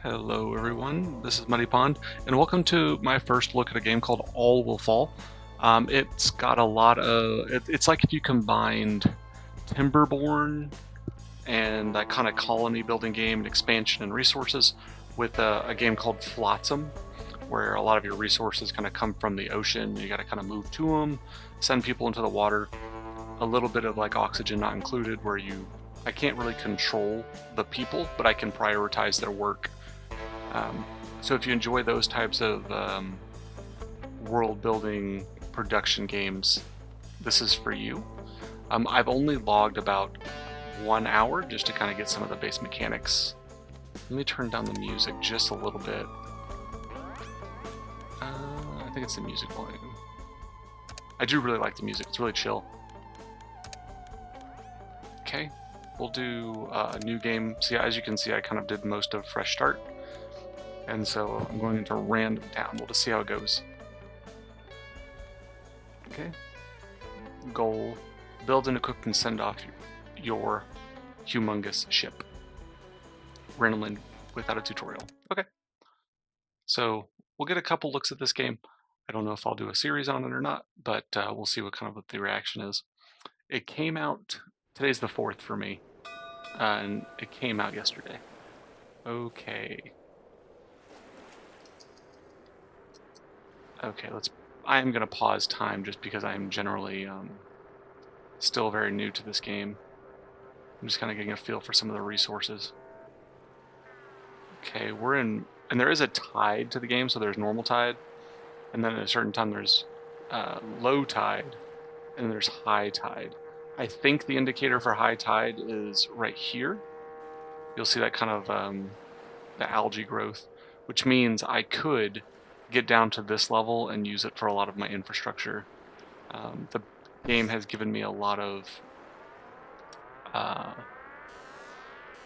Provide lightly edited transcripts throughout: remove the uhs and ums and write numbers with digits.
Hello everyone, this is Muddy Pond, and welcome to my first look at a game called All Will Fall. It's got a lot of, it's like if you combined Timberborn and that kind of colony building game and expansion and resources with a game called Flotsam, where a lot of your resources kind of come from the ocean. You got to kind of move to them, send people into the water. A little bit of like Oxygen Not Included, where I can't really control the people, but I can prioritize their work. So if you enjoy those types of world building production games, this is for you. I've only logged about 1 hour just to kind of get some of the base mechanics. Let me turn down the music just a little bit. I think it's the music volume. I do really like the music, it's really chill. Okay, we'll do a new game. See, as you can see, I kind of did most of Fresh Start. And so I'm going into random town. We'll just see how it goes. Okay. Goal. Build and equip and send off your humongous ship. Randomly without a tutorial. Okay. So we'll get a couple looks at this game. I don't know if I'll do a series on it or not, but we'll see what the reaction is. It came out, today's the 4th for me, and it came out yesterday. Okay. Okay, I am going to pause time just because I am generally still very new to this game. I'm just kind of getting a feel for some of the resources. Okay, and there is a tide to the game, so there's normal tide, and then at a certain time there's low tide, and then there's high tide. I think the indicator for high tide is right here. You'll see that kind of the algae growth, which means I could get down to this level and use it for a lot of my infrastructure. The game has given me a lot of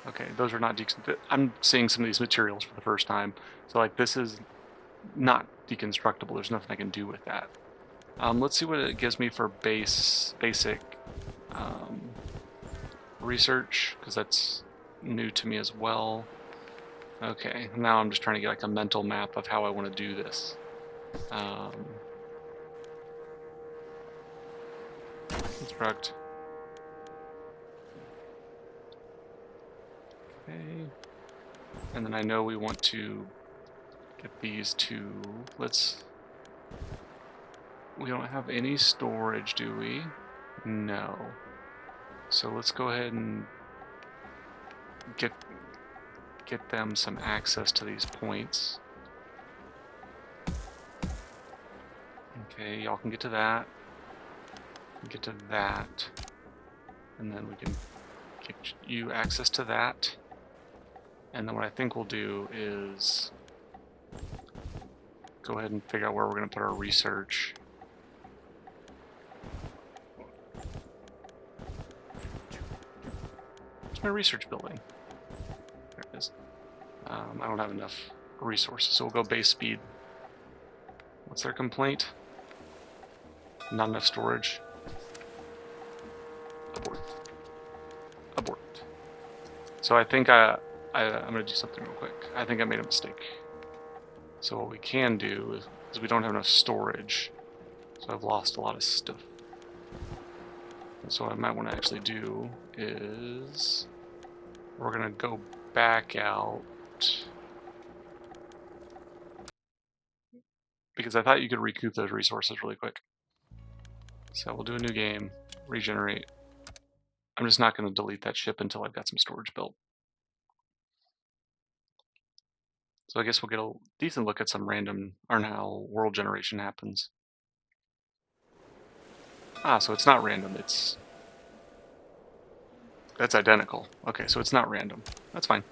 okay, those are not I'm seeing some of these materials for the first time, so like this is not deconstructible. There's nothing I can do with that. Let's see what it gives me for basic research, because that's new to me as well. Okay, now I'm just trying to get like a mental map of how I want to do this. Construct. Okay. And then I know we want to get these two. We don't have any storage, do we? No. So let's go ahead and get them some access to these points. Okay, y'all can get to that. Get to that. And then we can get you access to that. And then what I think we'll do is go ahead and figure out where we're going to put our research. Where's my research building? There it is. I don't have enough resources, so we'll go base speed. What's their complaint? Not enough storage. Abort. Abort. So I think I'm going to do something real quick. I think I made a mistake. So what we can do is we don't have enough storage. So I've lost a lot of stuff. And so what I might want to actually do is we're going to go back out, because I thought you could recoup those resources really quick. So we'll do a new game, regenerate. I'm just not going to delete that ship until I've got some storage built. So I guess we'll get a decent look at some random, or how world generation happens. Ah, so it's not random, that's identical. Okay, so it's not random. That's fine.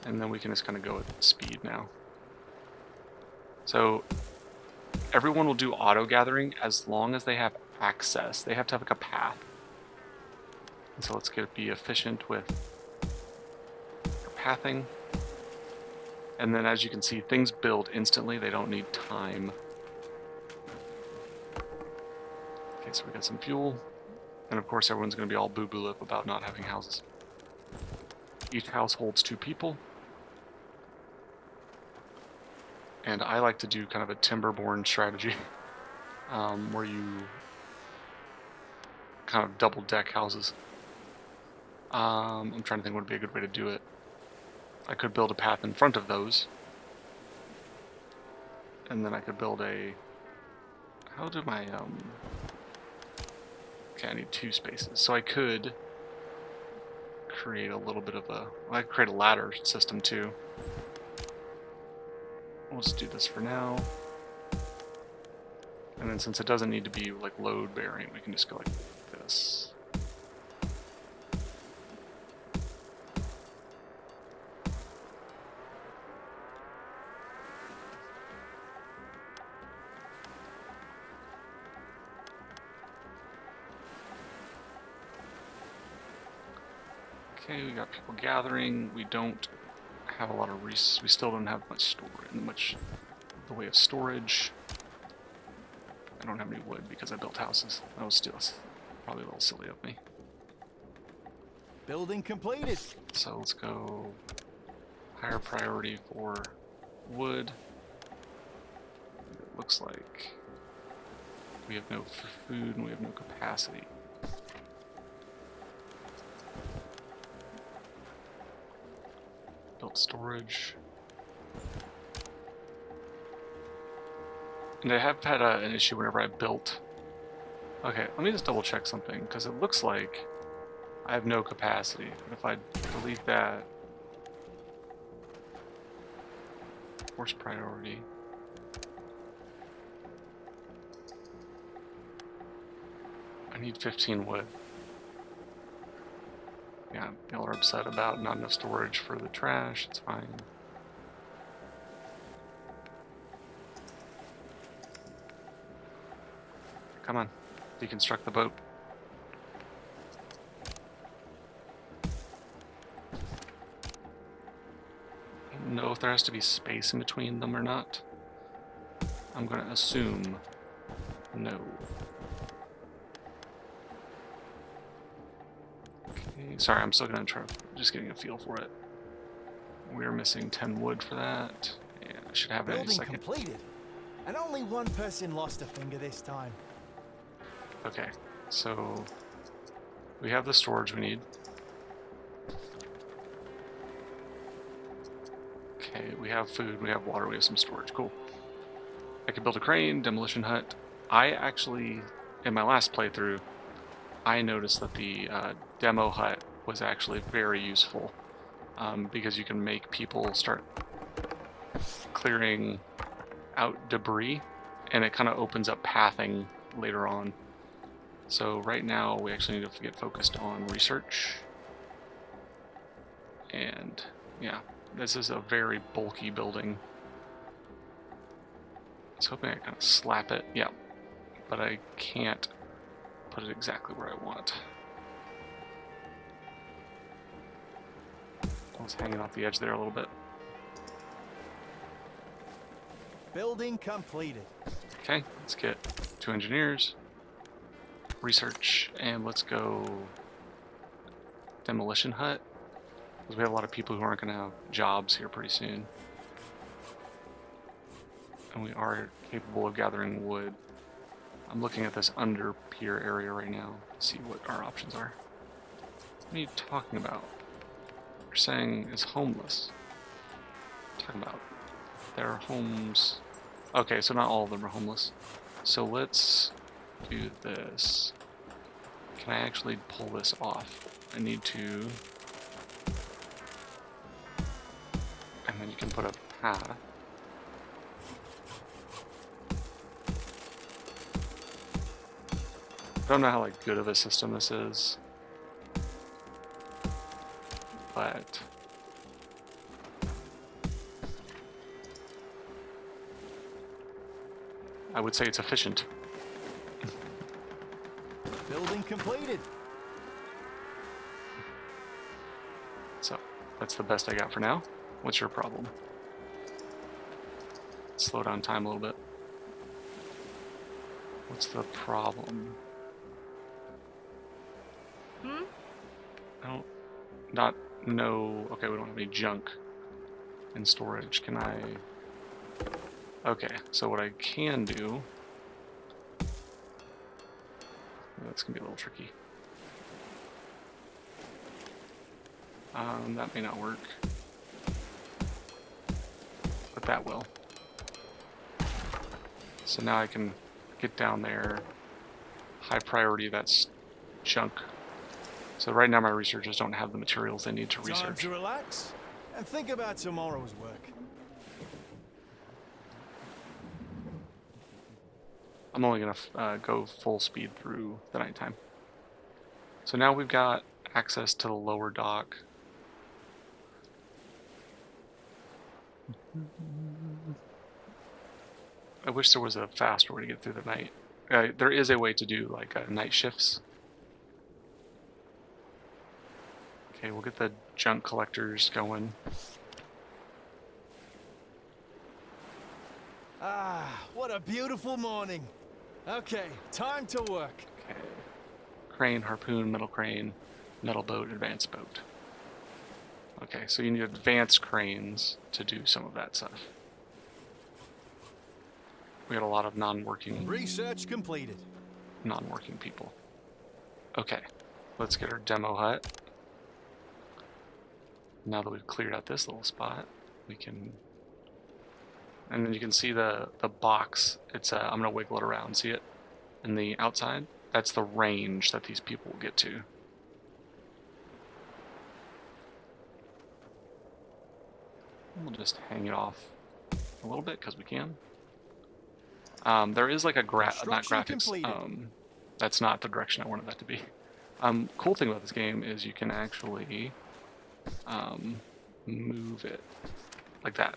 And then we can just kind of go at speed now. So everyone will do auto gathering as long as they have access. They have to have like a path. And so let's be efficient with pathing. And then as you can see, things build instantly. They don't need time. Okay, so we got some fuel. And of course everyone's going to be all boo-boo lip about not having houses. Each house holds 2 people. And I like to do kind of a Timberborn strategy, where you kind of double deck houses. I'm trying to think what would be a good way to do it. I could build a path in front of those. And then I could build a... How do my... Okay, I need 2 spaces. So I could create a little bit of a... I could create a ladder system too. We'll just do this for now. And then since it doesn't need to be like load bearing, we can just go like this. Okay, we got people gathering. We don't have a lot of we still don't have much the way of storage. I don't have any wood because I built houses. That was still probably a little silly of me. Building completed. So let's go higher priority for wood. It looks like we have no food and we have no capacity. Built storage. And I have had an issue whenever I built... Okay, let me just double check something, because it looks like I have no capacity. But if I delete that... Force priority. I need 15 wood. Yeah, y'all are upset about not enough storage for the trash. It's fine. Come on, deconstruct the boat. I don't know if there has to be space in between them or not. I'm gonna assume no. Okay, sorry, I'm still gonna try, just getting a feel for it. We're missing 10 wood for that. Yeah, I should have it in a second. Completed. And only one person lost a finger this time. Okay, so we have the storage we need. Okay, we have food, we have water, we have some storage. Cool. I could build a crane, demolition hut. I actually, in my last playthrough, I noticed that the demo hut was actually very useful, because you can make people start clearing out debris, and it kind of opens up pathing later on. So right now we actually need to get focused on research. And yeah, this is a very bulky building. I was hoping I kind of slap it, yeah, but I can't put it exactly where I want. I was hanging off the edge there a little bit. Building completed. Okay, let's get 2 engineers. Research, and let's go demolition hut, because we have a lot of people who aren't going to have jobs here pretty soon, and we are capable of gathering wood. I'm looking at this under pier area right now to see what our options are. What are you talking about? You're saying is homeless. What are you talking about? Their homes. Okay, so not all of them are homeless. So let's do this. Can I actually pull this off? I need to... And then you can put a path. I don't know how like good of a system this is, but I would say it's efficient. Building completed. So that's the best I got for now. What's your problem? Slow down time a little bit. What's the problem? I don't... no... Okay, we don't have any junk in storage. Can I... Okay, so what I can do... That's gonna be a little tricky. That may not work. But that will. So now I can get down there. High priority, that's junk. So right now my researchers don't have the materials they need to research. Time to relax and think about tomorrow's work. I'm only gonna go full speed through the nighttime. So now we've got access to the lower dock. I wish there was a faster way to get through the night. There is a way to do like night shifts. Okay, we'll get the junk collectors going. Ah, what a beautiful morning. Okay, time to work. Okay. Crane, harpoon, metal crane, metal boat, advanced boat. Okay, so you need advanced cranes to do some of that stuff. We got a lot of non-working Completed. non-working people. Okay, let's get our demo hut. Now that we've cleared out this little spot, we can... And then you can see the box. It's I'm gonna wiggle it around. See it in the outside? That's the range that these people will get to. We'll just hang it off a little bit because we can. There is like a not graphics. That's not the direction I wanted that to be. Cool thing about this game is you can actually move it like that.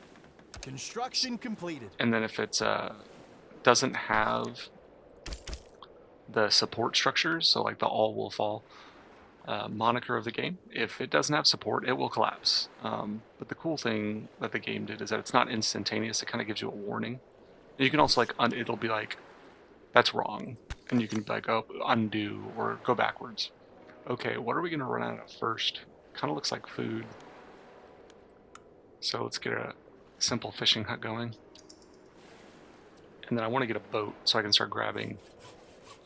Construction completed. And then if it's doesn't have the support structures, so like the all will fall moniker of the game, if it doesn't have support, it will collapse. But the cool thing that the game did is that it's not instantaneous. It kind of gives you a warning. And you can also like it'll be like, that's wrong, and you can like undo or go backwards. Okay, what are we gonna run out of first? Kind of looks like food. So let's get a simple fishing hut going. And then I want to get a boat so I can start grabbing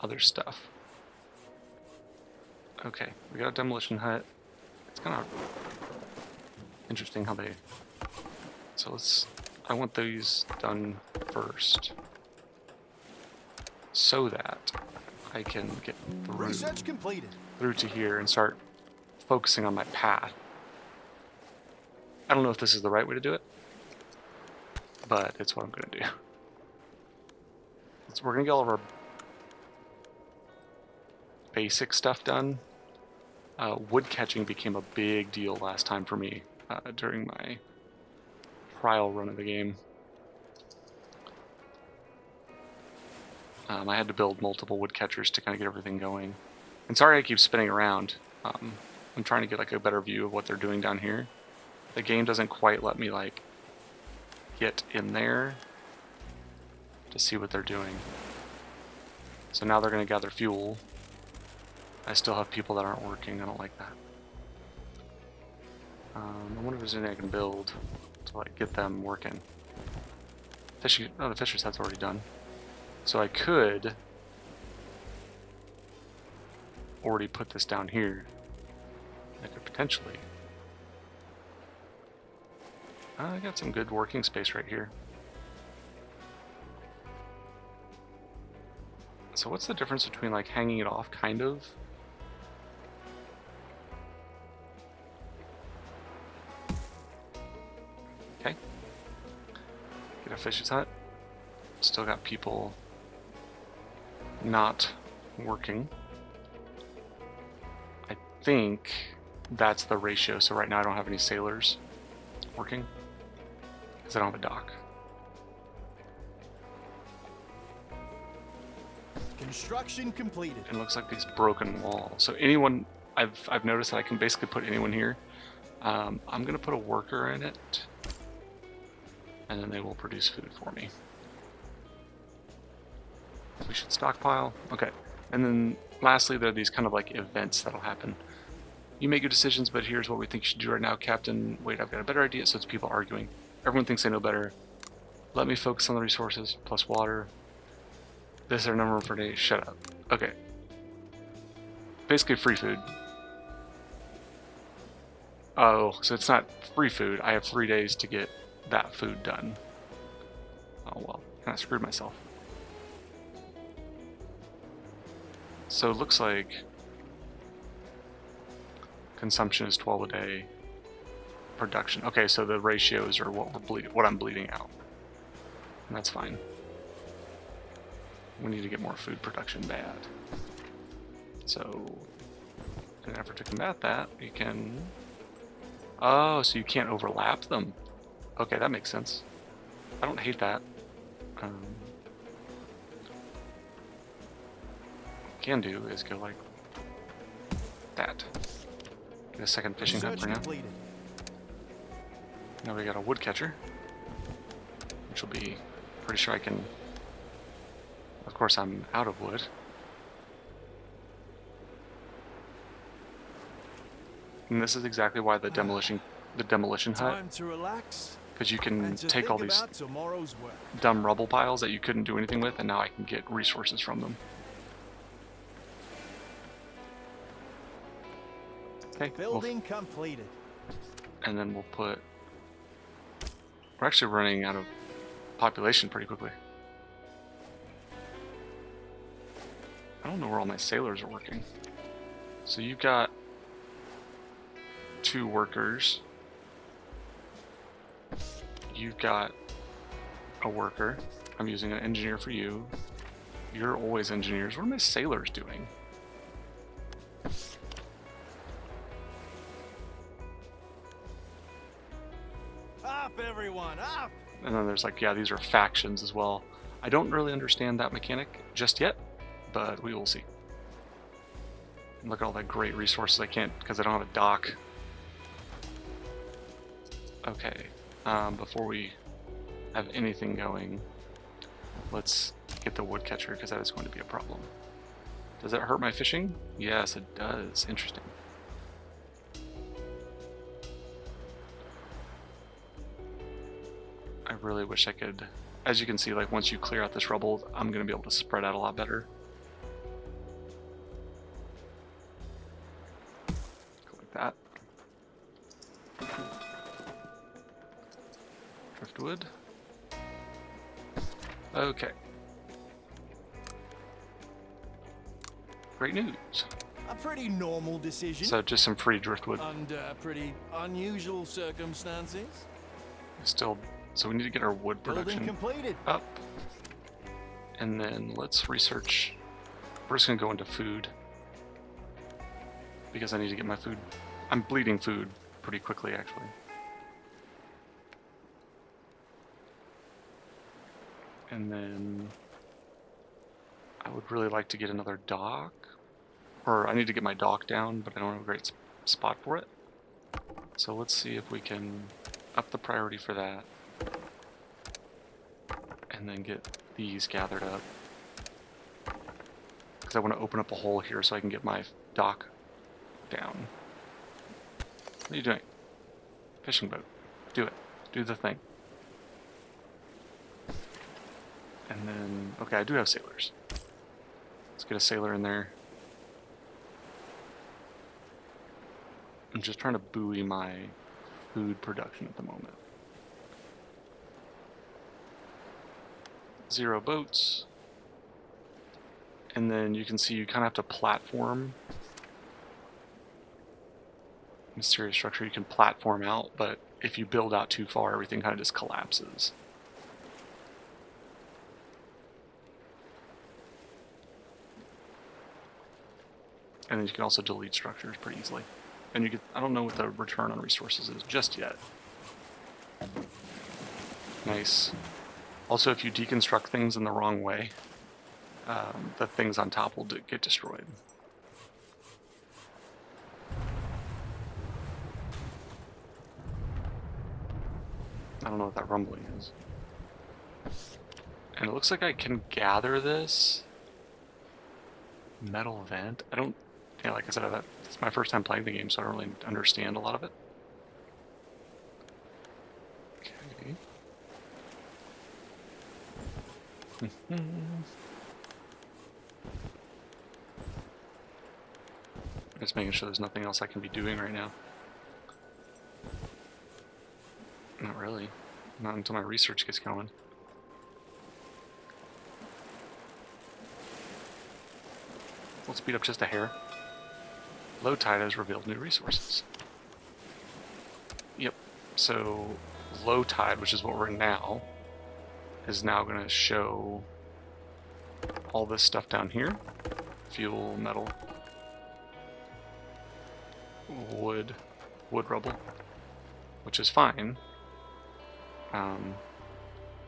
other stuff. Okay, we got a demolition hut. It's kind of interesting how they... So let's... I want these done first so that I can get through to here and start focusing on my path. I don't know if this is the right way to do it, but it's what I'm going to do. So we're going to get all of our basic stuff done. Wood catching became a big deal last time for me during my trial run of the game. I had to build multiple wood catchers to kind of get everything going. And sorry I keep spinning around. I'm trying to get like a better view of what they're doing down here. The game doesn't quite let me like get in there to see what they're doing. So now they're going to gather fuel. I still have people that aren't working. I don't like that. I wonder if there's anything I can build to like get them working. Oh, the fisher's hut's already done. So I could already put this down here. I could potentially... I got some good working space right here. So what's the difference between like hanging it off, kind of? Okay. Get a fish's hut. Still got people not working. I think that's the ratio. So right now I don't have any sailors working because I don't have a dock. Construction completed. It looks like these broken walls. So anyone, I've noticed that I can basically put anyone here. I'm gonna put a worker in it, and then they will produce food for me. We should stockpile. Okay, and then lastly, there are these kind of like events that'll happen. You make good decisions, but here's what we think you should do right now, Captain. Wait, I've got a better idea. So it's people arguing. Everyone thinks they know better. Let me focus on the resources, plus water. This is our number for today. Shut up. Okay. Basically free food. Oh, so it's not free food. I have 3 days to get that food done. Oh well, kind of screwed myself. So it looks like consumption is 12 a day. Production. Okay, so the ratios are what I'm bleeding out. And that's fine. We need to get more food production bad. So, in an effort to combat that, you can... Oh, so you can't overlap them. Okay, that makes sense. I don't hate that. What we can do is go like that. Get a second fishing hut for now. Now we got a woodcatcher, which will be pretty sure I can. Of course, I'm out of wood. And this is exactly why the demolition hut, Time to relax because you can and to take think all these about tomorrow's work. dumb rubble piles that you couldn't do anything with, and now I can get resources from them. Okay. Building completed. And then we'll put. We're actually running out of population pretty quickly. I don't know where all my sailors are working. So you've got 2 workers. You've got a worker. I'm using an engineer for you. You're always engineers. What are my sailors doing? Up, everyone, up! And then there's like, yeah, these are factions as well. I don't really understand that mechanic just yet, but we will see. Look at all that great resources I can't, because I don't have a dock. Okay, before we have anything going, let's get the woodcatcher, because that is going to be a problem. Does that hurt my fishing? Yes, it does. Interesting. I really wish I could... As you can see, like once you clear out this rubble, I'm going to be able to spread out a lot better. Go like that. Driftwood. Okay. Great news. A pretty normal decision. So just some free driftwood. Under pretty unusual circumstances. Still, so we need to get our wood production Building completed. up. And then let's research. We're just gonna go into food because I need to get my food. I'm bleeding food pretty quickly, actually. And then I would really like to get another dock, or I need to get my dock down, but I don't have a great spot for it. So let's see if we can up the priority for that, and then get these gathered up. Because I want to open up a hole here so I can get my dock down. What are you doing? Fishing boat. Do it. Do the thing. And then, okay, I do have sailors. Let's get a sailor in there. I'm just trying to buoy my food production at the moment. 0 boats. And then you can see you kind of have to platform. Mysterious structure, you can platform out, but if you build out too far, everything kind of just collapses. And then you can also delete structures pretty easily. And you get, I don't know what the return on resources is just yet. Nice. Also, if you deconstruct things in the wrong way, the things on top will get destroyed. I don't know what that rumbling is. And it looks like I can gather this. Metal vent? I don't... Yeah, like I said, it's my first time playing the game, so I don't really understand a lot of it. Okay. Just making sure there's nothing else I can be doing right now. Not really. Not until my research gets going. We'll speed up just a hair. Low tide has revealed new resources. Yep. So low tide, which is what we're in now, is now going to show all this stuff down here. Fuel, metal, wood rubble, which is fine.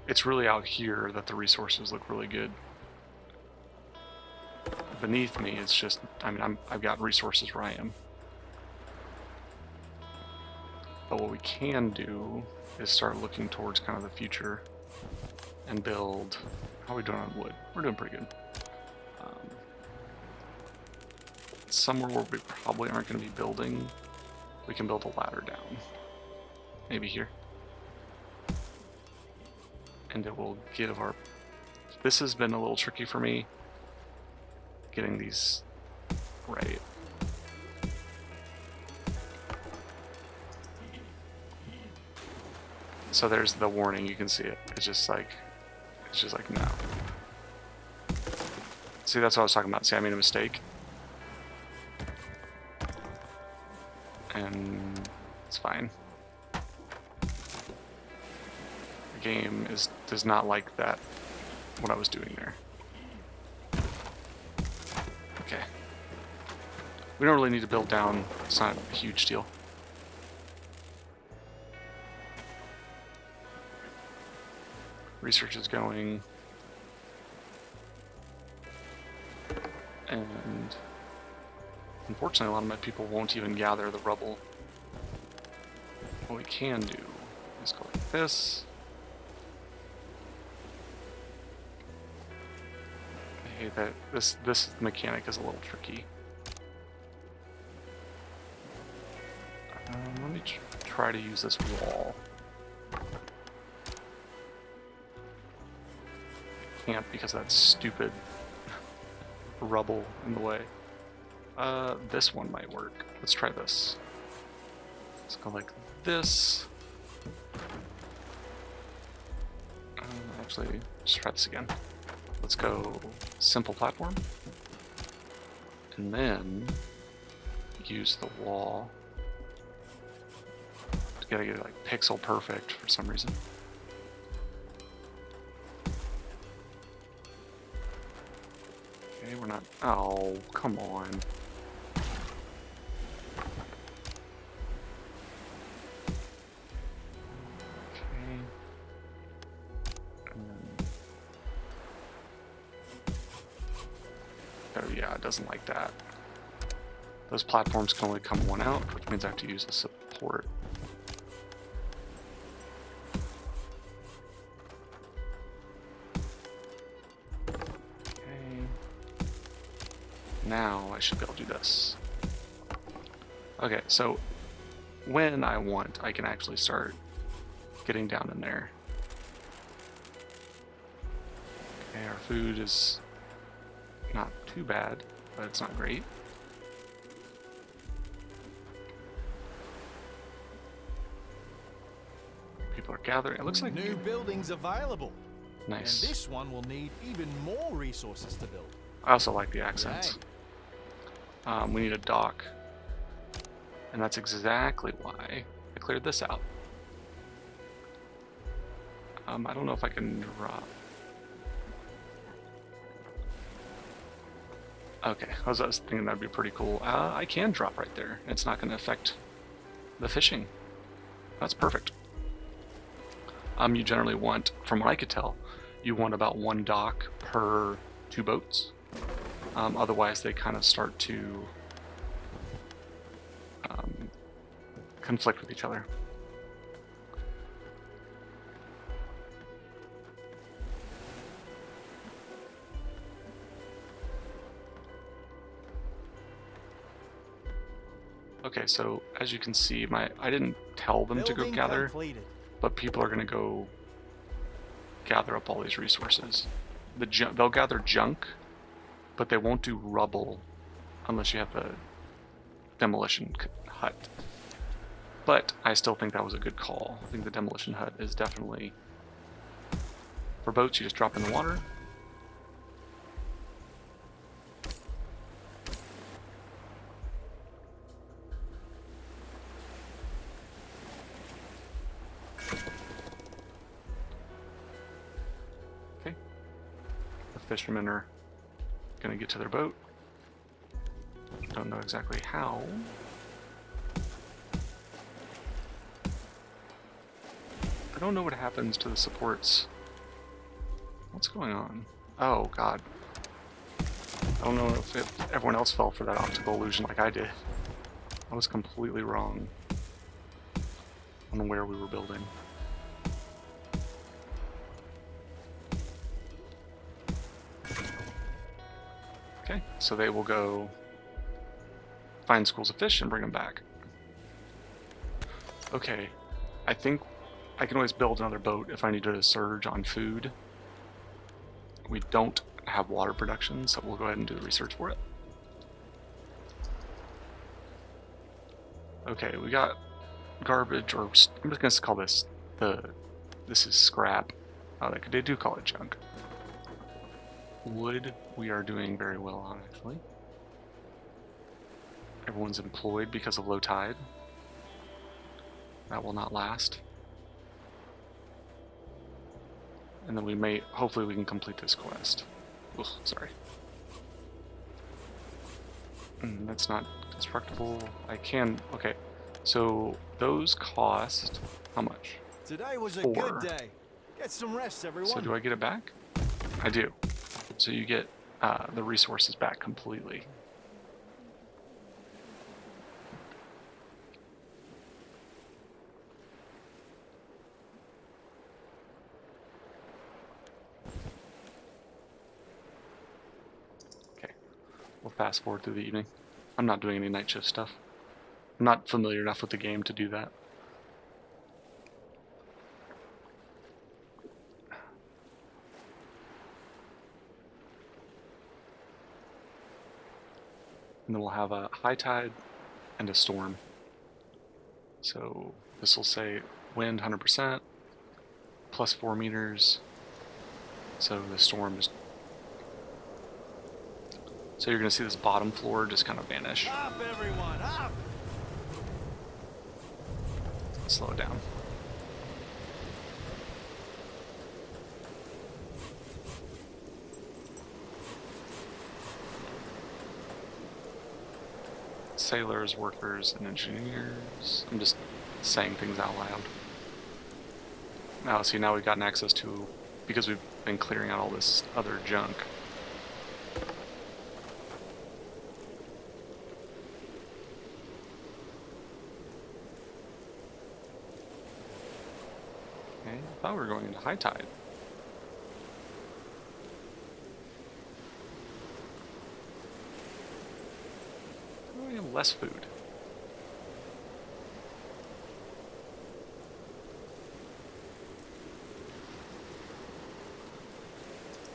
It's really out here that the resources look really good. Beneath me, it's just, I mean, I've got resources where I am. But what we can do is start looking towards kind of the future and build. How are we doing on wood? We're doing pretty good. Somewhere where we probably aren't going to be building, we can build a ladder down. Maybe here. And it will give our... This has been a little tricky for me, getting these right. So there's the warning, you can see it. It's just like no. See, that's what I was talking about. See, I made a mistake. And it's fine. The game does not like that, what I was doing there. Okay. We don't really need to build down. It's not a huge deal. Research is going. And unfortunately, a lot of my people won't even gather the rubble. What we can do is go like this. I hate that this mechanic is a little tricky. Let me try to use this wall. Can't because of that stupid rubble in the way. This one might work. Let's try this. Let's go like this. Actually, let's try this again. Let's go simple platform. And then use the wall. Gotta get it like pixel perfect for some reason. Okay, we're not. Oh, come on. Okay. Oh yeah, it doesn't like that. Those platforms can only come one out, which means I have to use a support. Now I should be able to do this. Okay, so when I want, I can actually start getting down in there. Okay, our food is not too bad, but it's not great. People are gathering. It looks like new buildings available. Nice. And this one will need even more resources to build. I also like the accents. Right. We need a dock. And that's exactly why I cleared this out. I don't know if I can drop. Okay, I was thinking that'd be pretty cool. I can drop right there. It's not going to affect the fishing. That's perfect. You generally want, from what I could tell, you want about one dock per 2 boats. Otherwise, they kind of start to conflict with each other. Okay, so as you can see, I didn't tell them to go Building gather, completed. but people are gonna go gather up all these resources. They'll gather junk, but they won't do rubble unless you have the demolition hut. But I still think that was a good call. I think the demolition hut is definitely... For boats, you just drop in the water. Okay. The fishermen are gonna get to their boat. Don't know exactly how. I don't know what happens to the supports. What's going on? Oh, God. I don't know if everyone else fell for that optical illusion like I did. I was completely wrong on where we were building. Okay, so they will go find schools of fish and bring them back. Okay, I think I can always build another boat if I need to surge on food. We don't have water production, so we'll go ahead and do the research for it. Okay, we got garbage, or I'm just gonna call this this is scrap. Oh, they do call it junk. Wood, we are doing very well on, actually. Everyone's employed because of low tide. That will not last. And then hopefully we can complete this quest. Ugh, sorry. That's not constructible. I can, okay. So those cost, how much? Today was a 4. good day. Get some rest, everyone. So do I get it back? I do. So you get the resources back completely. Okay, we'll fast forward through the evening. I'm not doing any night shift stuff. I'm not familiar enough with the game to do that. And then we'll have a high tide and a storm. So this will say wind 100%, plus 4 meters. So the storm is... So you're going to see this bottom floor just kind of vanish. Up, everyone, up! Slow it down. Sailors, workers, and engineers. I'm just saying things out loud. Now, see, now we've gotten access to, because we've been clearing out all this other junk. Okay, I thought we were going into high tide. We have less food.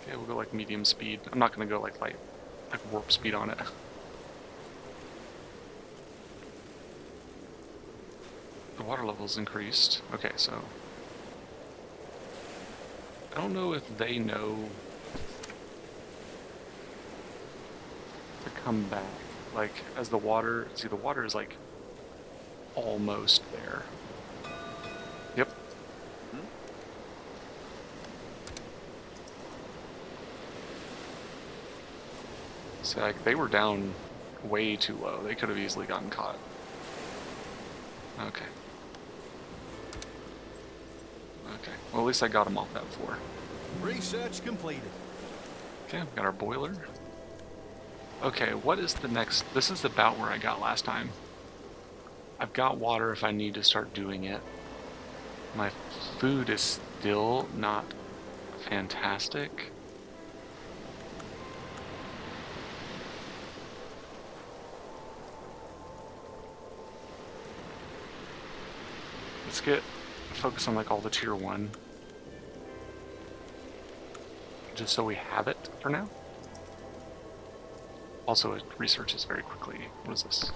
Okay, we'll go like medium speed. I'm not gonna go like warp speed on it. The water level's increased. Okay, so I don't know if they know to come back. Like, as the water... See, the water is, like, almost there. Yep. So, like, they were down way too low. They could have easily gotten caught. Okay. Okay. Well, at least I got them off that floor. Research completed. Okay, we got our boiler. Okay, what is the next... This is about where I got last time. I've got water if I need to start doing it. My food is still not fantastic. Let's get focus on like all the tier 1. Just so we have it for now. Also, it researches very quickly. What is this?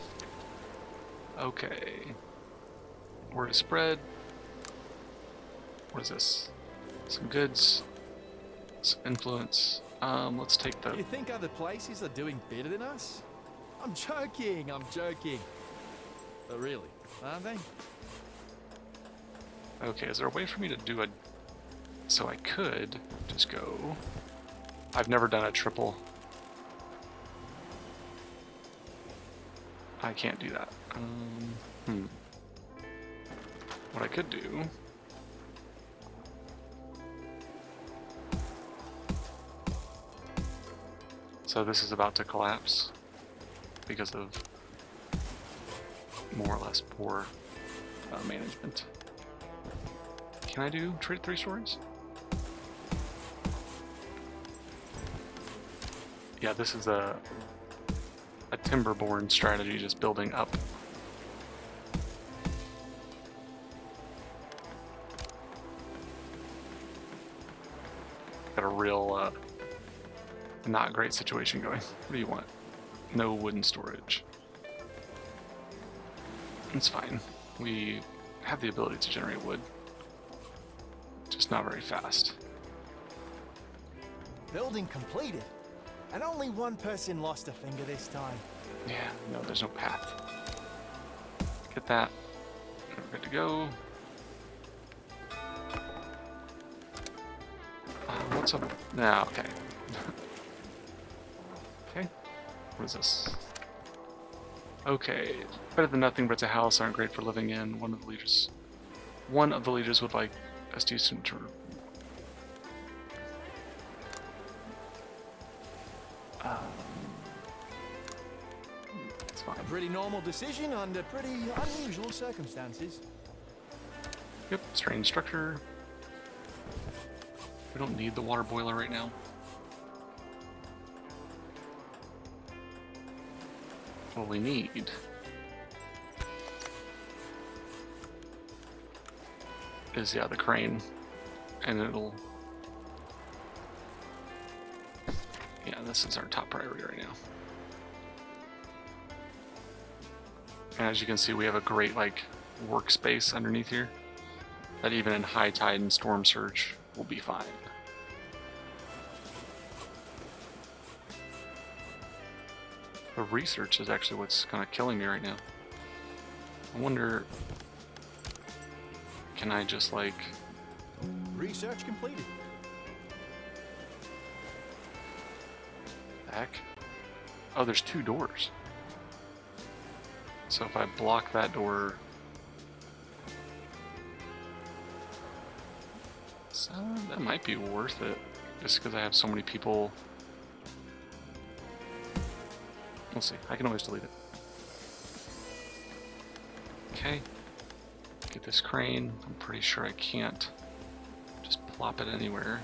Okay. Word is spread. What is this? Some goods. Some influence. Let's take the... You think other places are doing better than us? I'm joking, I'm joking. But really, aren't they? Okay, is there a way for me to do a... So I could just go... I've never done a triple. I can't do that. What I could do... So this is about to collapse because of more or less poor management. Can I do trade 3 stories? Yeah, this is a Timberborn strategy, just building up. Got a real not great situation going. What do you want? No wooden storage. It's fine. We have the ability to generate wood. Just not very fast. Building completed. And only one person lost a finger this time. Yeah, no, there's no path. Get that. We're good to go. What's up? No, okay. Okay. What is this? Okay. Better than nothing, but it's a house. Aren't great for living in. One of the leaders would like us to use some it's fine. A pretty normal decision under pretty unusual circumstances. Yep, strange structure. We don't need the water boiler right now. What we need is, yeah, the crane. And it'll... Yeah, this is our top priority right now. And as you can see, we have a great, like, workspace underneath here that even in high tide and storm surge will be fine. The research is actually what's kind of killing me right now. I wonder, can I just like... Research completed. Heck? Oh, there's 2 doors. So if I block that door... So that might be worth it, just because I have so many people... We'll see. I can always delete it. Okay. Get this crane. I'm pretty sure I can't just plop it anywhere.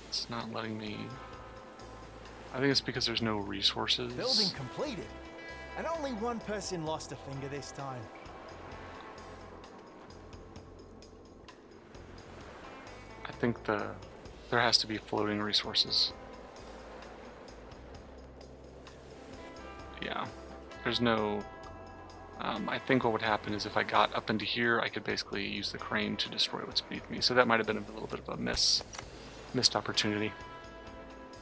It's not letting me... I think it's because there's no resources. Building completed. And only one person lost a finger this time. I think there has to be floating resources. Yeah, there's no... I think what would happen is if I got up into here, I could basically use the crane to destroy what's beneath me. So that might have been a little bit of a missed opportunity.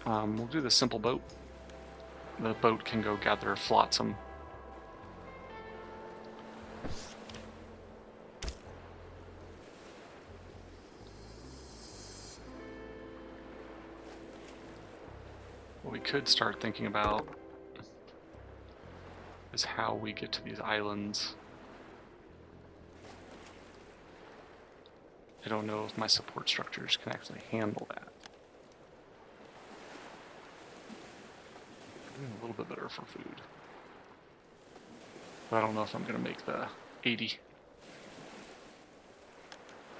We'll do the simple boat. The boat can go gather flotsam. What we could start thinking about is how we get to these islands. I don't know if my support structures can actually handle that. A little bit better for food. But I don't know if I'm going to make the 80.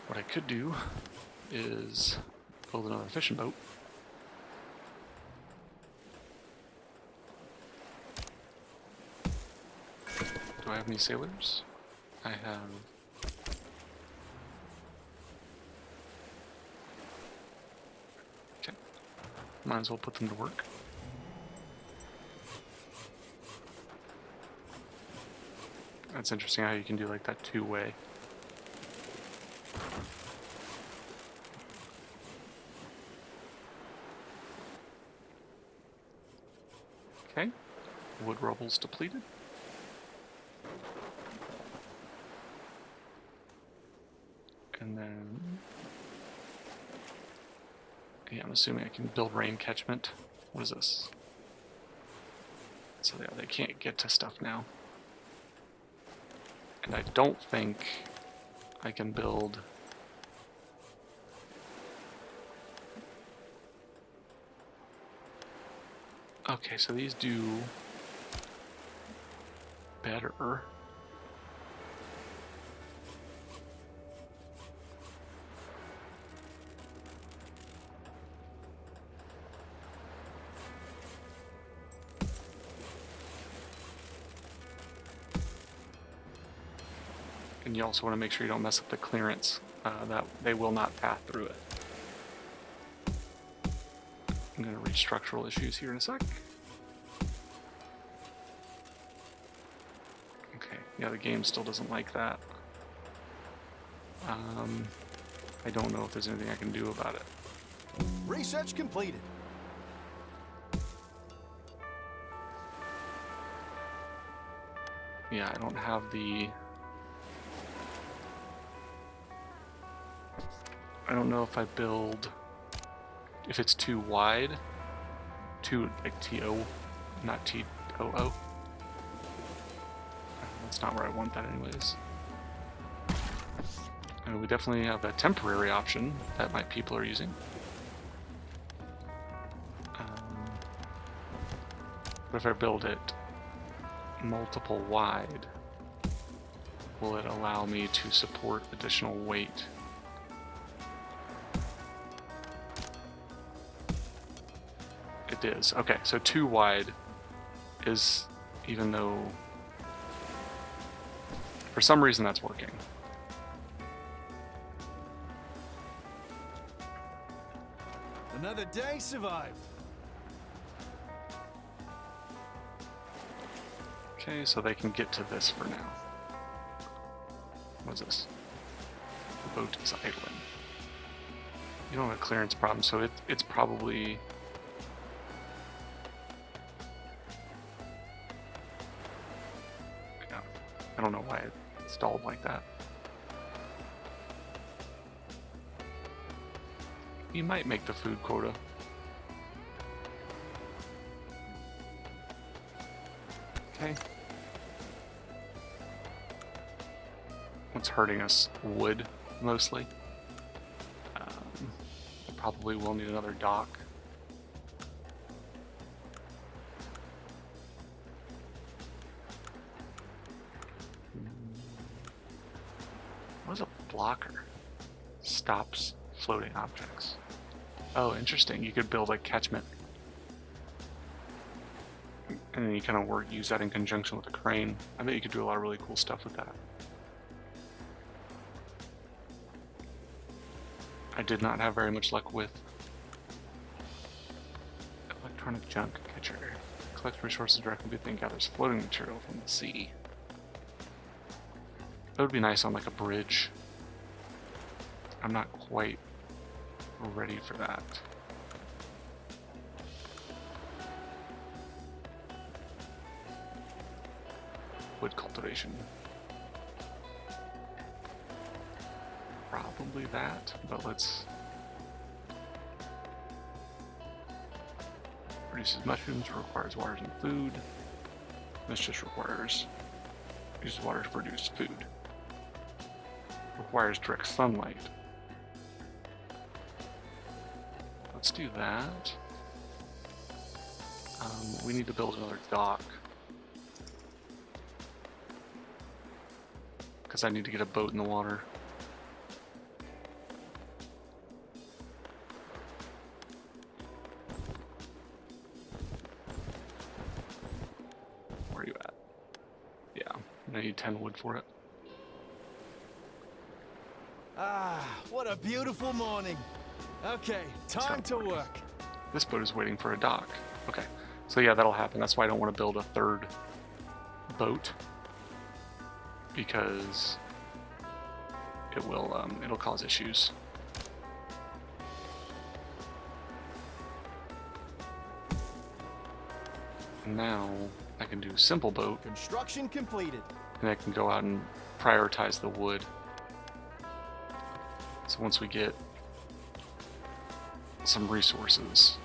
What I could do is build another fishing boat. I have any sailors? I have... Okay. Might as well put them to work. That's interesting how you can do like that two-way. Okay. Wood rubble's depleted. And then... yeah, I'm assuming I can build rain catchment. What is this? So yeah, they can't get to stuff now. And I don't think I can build... okay, so these do better. And you also want to make sure you don't mess up the clearance, that they will not path through it. I'm going to reach structural issues here in a sec. Okay, yeah, the game still doesn't like that. I don't know if there's anything I can do about it. Research completed. Yeah, I don't have the... I don't know if I build... if it's too wide. Too, like, T-O, not T-O-O. That's not where I want that anyways. And we definitely have a temporary option that people are using. But if I build it multiple wide, will it allow me to support additional weight? It is. Okay, so too wide is, even though for some reason that's working. Another day survived. Okay, so they can get to this for now. What is this? The boat is idling. You don't have a clearance problem, so it's probably... yeah, I don't know why it stalled like that. You might make the food quota. Okay. What's hurting us? Wood, mostly. Probably will need another dock. What is a blocker? Stops floating objects. Oh, interesting. You could build a catchment. And then you kind of use that in conjunction with a crane. I bet you could do a lot of really cool stuff with that. I did not have very much luck with electronic junk catcher. Collect resources directly within, gathers floating material from the sea. That would be nice on like a bridge. I'm not quite ready for that. Wood cultivation. Probably that, but let's... Produces mushrooms, requires water and food. This just requires... uses water to produce food. Requires direct sunlight. Let's do that. We need to build another dock. Because I need to get a boat in the water. Where are you at? Yeah, I need good for it. Ah, what a beautiful morning. Okay, time to work. This boat is waiting for a dock. Okay, so yeah, that'll happen. That's why I don't want to build a third boat, because it will it'll cause issues. Now I can do simple boat, Construction completed. and I can go out and prioritize the wood. So once we get some resources,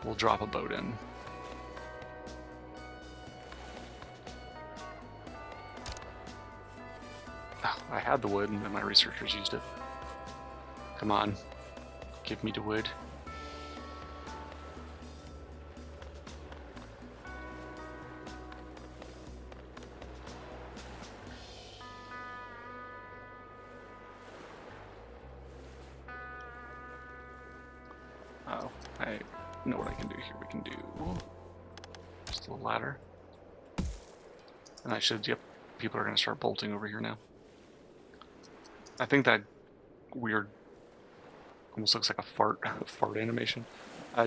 we'll drop a boat in. Oh, I had the wood and then my researchers used it. Come on, give me the wood. Oh, I know what I can do here. We can do just a ladder. And I should, yep, people are going to start bolting over here now. I think that weird, almost looks like a fart animation.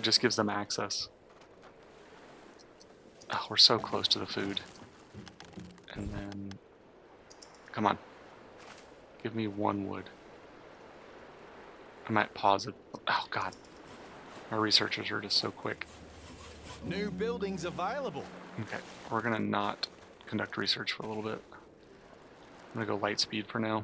Just gives them access. Oh, we're so close to the food. And then, come on. Give me one wood. I might pause it. Oh, God. Our researchers are just so quick. New buildings available. Okay, we're gonna not conduct research for a little bit. I'm gonna go light speed for now.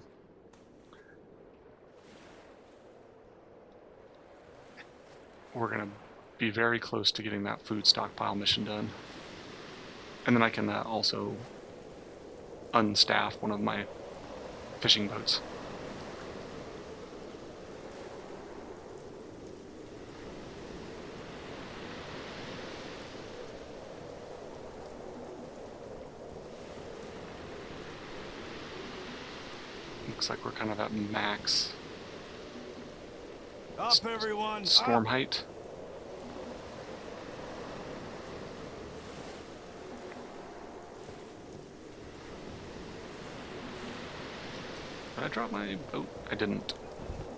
We're gonna be very close to getting that food stockpile mission done. And then I can also unstaff one of my fishing boats. Looks like we're kind of at max Up, everyone. storm up. height. Did I drop my boat? I didn't.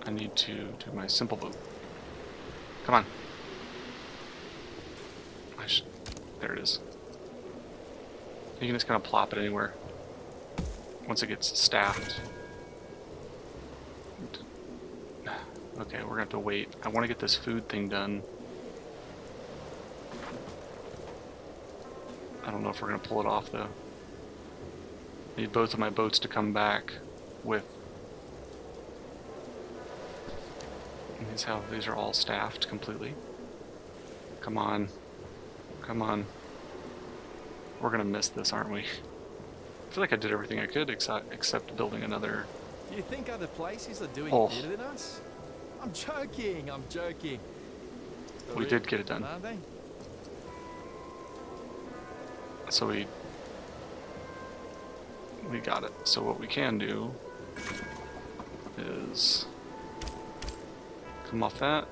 I need to do my simple boat. Come on. There it is. You can just kind of plop it anywhere once it gets staffed. Okay, we're gonna have to wait. I want to get this food thing done. I don't know if we're gonna pull it off though. I need both of my boats to come back with. Here's how these are all staffed completely. Come on. Come on. We're gonna miss this, aren't we? I feel like I did everything I could except building another. Do you think other places are doing Oh. better than us? I'm joking, I'm joking. But We did get it done. aren't they? So we got it. So what we can do is come off that.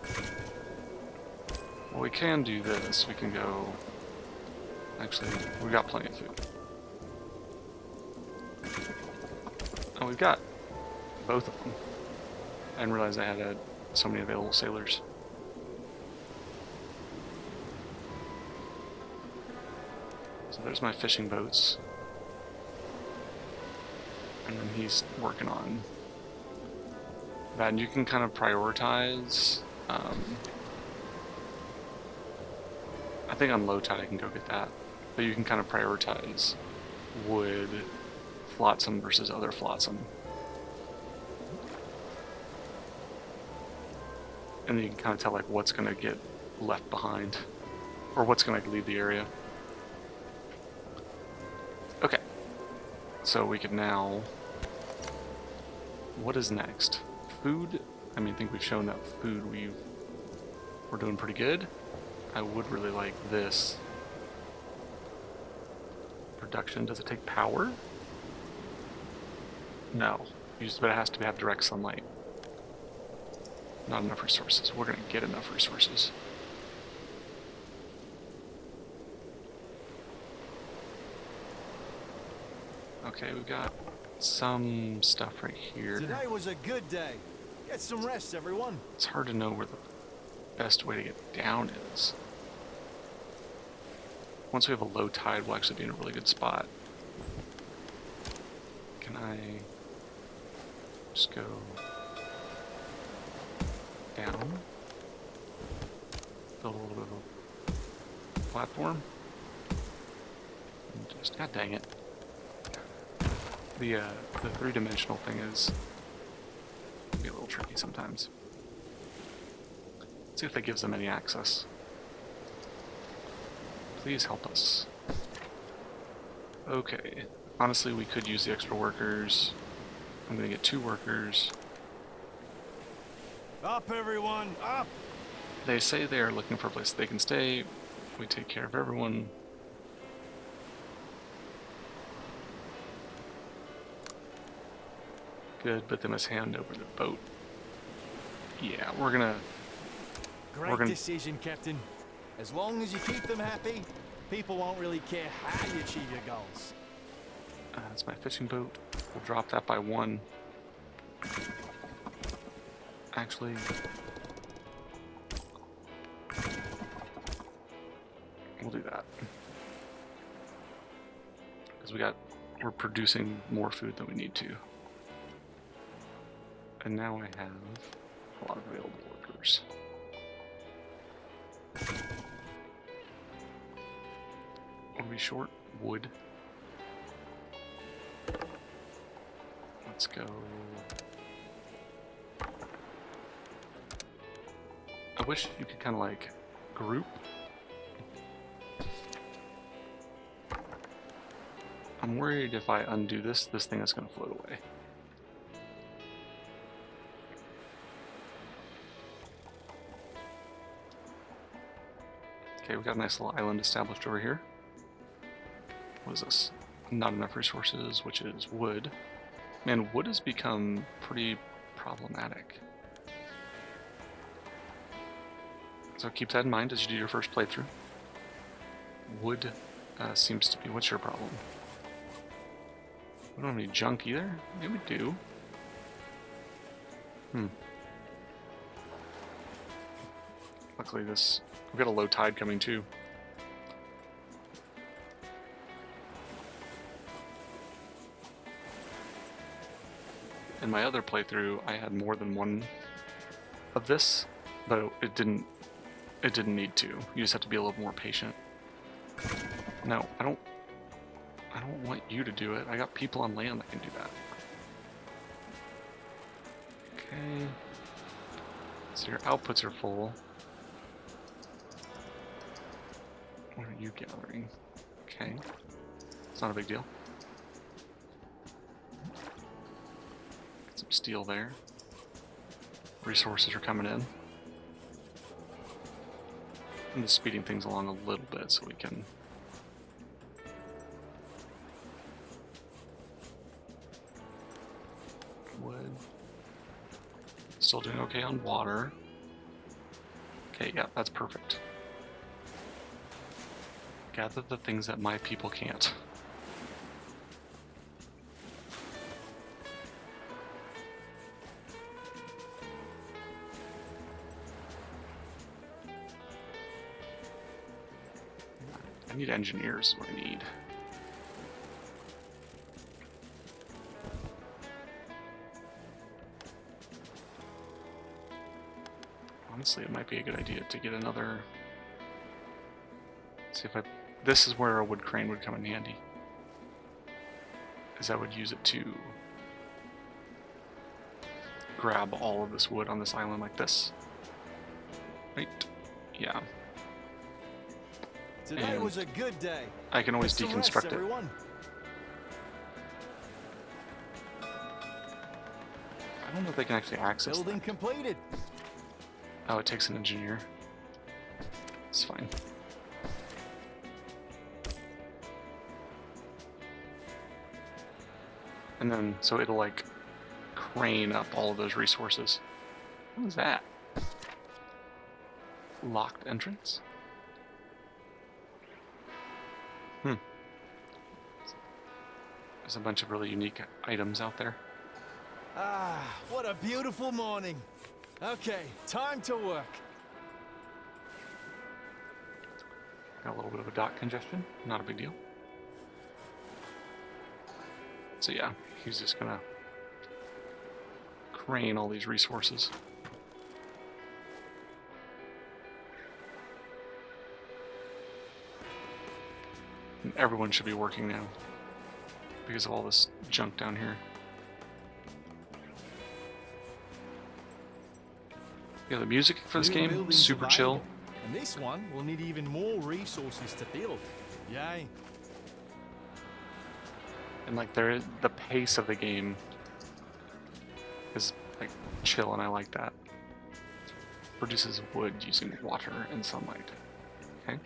Well, we can do this. We can go. Actually, we got plenty of food. Oh, we've got both of them. I didn't realize I had so many available sailors. So there's my fishing boats. And then he's working on that. And you can kind of prioritize. I think on low tide I can go get that. But you can kind of prioritize wood, flotsam versus other flotsam. And you can kind of tell like what's going to get left behind. Or what's going to leave the area. Okay. So we can now... What is next? Food? I mean, I think we've shown that food we're doing pretty good. I would really like this. Production, does it take power? No. But it has to have direct sunlight. Not enough resources. We're going to get enough resources. Okay, we've got some stuff right here. Today was a good day. Get some rest, everyone. It's hard to know where the best way to get down is. Once we have a low tide, we'll actually be in a really good spot. Can I just go down? Build a little bit of a platform. And just, god dang it. The three-dimensional thing is can be a little tricky sometimes. Let's see if that gives them any access. Please help us. Okay. Honestly, we could use the extra workers. I'm gonna get 2 workers. Up, everyone, up! They say they are looking for a place they can stay. We take care of everyone. Good, but they must hand over the boat. Yeah, we're gonna... Great decision, Captain. As long as you keep them happy, people won't really care how you achieve your goals. That's my fishing boat. We'll drop that by 1. Actually... we'll do that. Because we're producing more food than we need to. And now I have a lot of available workers. What are we short? Wood. Let's go. I wish you could kind of like group. I'm worried if I undo this thing is going to float away. Okay, we got a nice little island established over here. What is this? Not enough resources, which is wood. Man, wood has become pretty problematic. So keep that in mind as you do your first playthrough. Wood seems to be... What's your problem? We don't have any junk either? Yeah, we do. Luckily this... We've got a low tide coming too. In my other playthrough, I had more than one of this, but it didn't need to. You just have to be a little more patient. No, I don't want you to do it. I got people on land that can do that. Okay. So your outputs are full. What are you gathering? Okay. It's not a big deal. Get some steel there. Resources are coming in. I'm just speeding things along a little bit so we can... Wood. Still doing okay on water. Okay, yeah, that's perfect. Gather the things that my people can't. I need engineers is what I need. Honestly, it might be a good idea to get another... See if I... This is where a wood crane would come in handy. Because I would use it to grab all of this wood on this island like this. Right? Yeah. Today was a good day. I can always Get some rest, deconstruct it. everyone. I don't know if they can actually access Building that. completed. Oh, it takes an engineer. It's fine. And then, so it'll like crane up all of those resources. What is that? Locked entrance? Is There's a bunch of really unique items out there. Ah, what a beautiful morning. Okay, time to work. Got a little bit of a dock congestion, not a big deal. So yeah, he's just gonna crane all these resources. And everyone should be working now because of all this junk down here. Yeah, the music for this game, super chill. And this one will need even more resources to build. Yay. And like the pace of the game is like chill, and I like that. Produces wood using water and sunlight. Okay.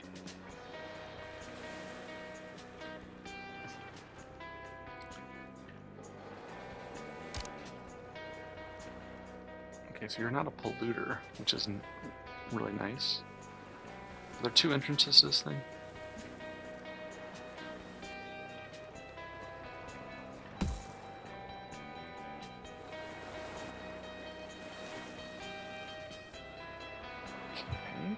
Okay, so you're not a polluter, which isn't really nice. Are there 2 entrances to this thing? Okay.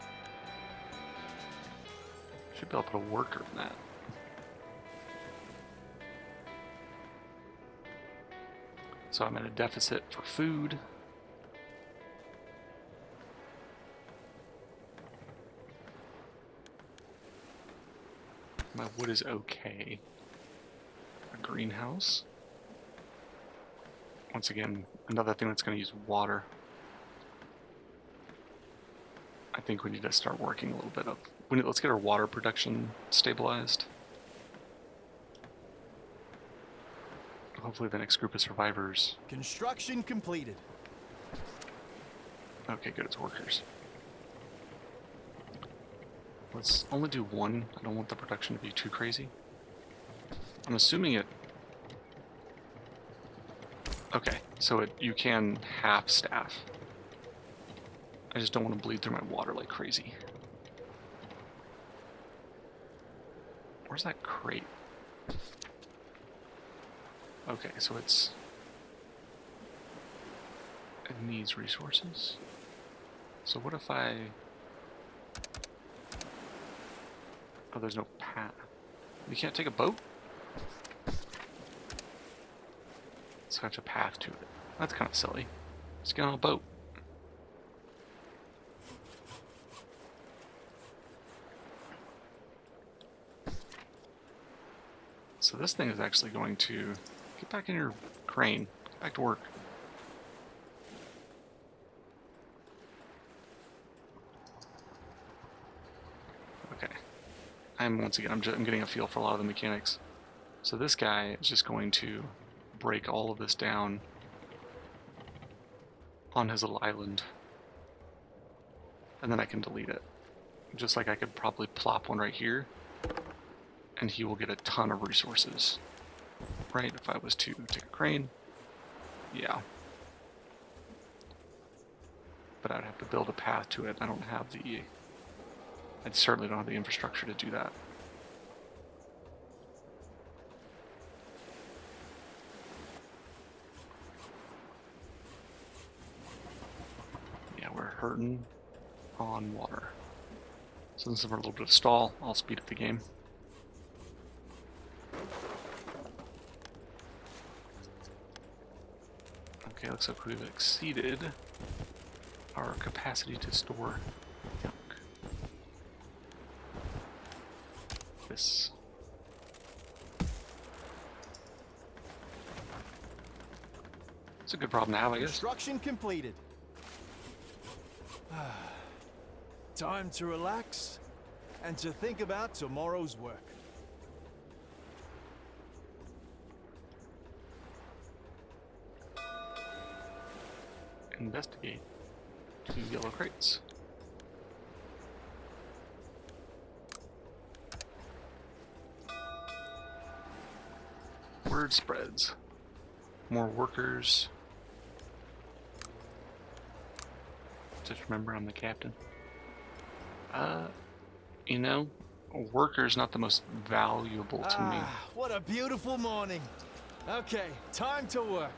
Should be able to put a worker in that. So I'm at a deficit for food. My wood is okay. A greenhouse. Once again, another thing that's going to use water. I think we need to start working a little bit of... let's get our water production stabilized. Hopefully the next group of survivors... Construction completed. Okay, good, it's workers. Let's only do 1. I don't want the production to be too crazy. I'm assuming it... Okay, so you can half staff. I just don't want to bleed through my water like crazy. Where's that crate? Okay, so it needs resources. So what if I... Oh, there's no path. You can't take a boat? Such a path to it. That's kind of silly. Let's get on a boat. So this thing is actually going to... Get back in your crane. Get back to work. Okay. Once again, I'm getting a feel for a lot of the mechanics. So this guy is just going to break all of this down on his little island. And then I can delete it. Just like I could probably plop one right here. And he will get a ton of resources. Right, if I was to take a crane. Yeah. But I'd have to build a path to it. I don't have the... I certainly don't have the infrastructure to do that. Yeah, we're hurting on water. So since we're a little bit of stall, I'll speed up the game. Okay, looks like we've exceeded our capacity to store junk. This. It's a good problem to have, I guess. Construction completed. Time to relax and to think about tomorrow's work. Investigate 2 yellow crates. Word spreads. More workers. Just remember I'm the captain. You know, a worker's not the most valuable to me. What a beautiful morning. Okay, time to work.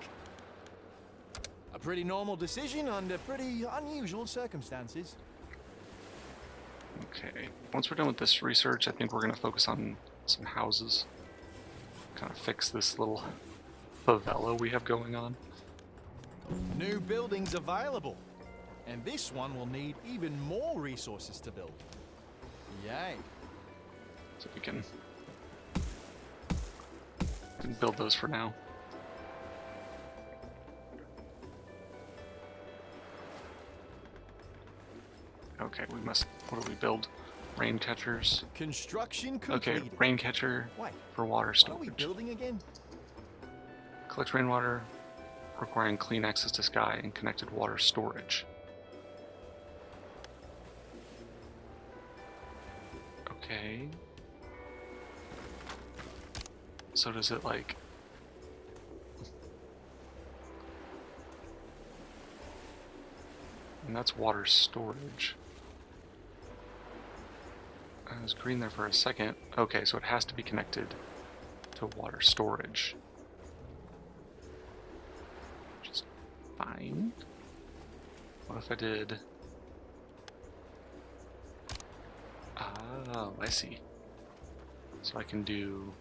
A pretty normal decision under pretty unusual circumstances. Okay, once we're done with this research, I think we're going to focus on some houses. Kind of fix this little favela we have going on. New buildings available. And this one will need even more resources to build. Yay. So we can build those for now. Okay, we must, what do we build? Rain catchers. Construction completed. Okay, rain catcher for water What are we storage. building again? Collects rainwater, requiring clean access to sky and connected water storage. Okay. So does it like... And that's water storage. I was green there for a second. Okay, so it has to be connected to water storage. Which is fine. What if I did... Oh, I see. So I can do...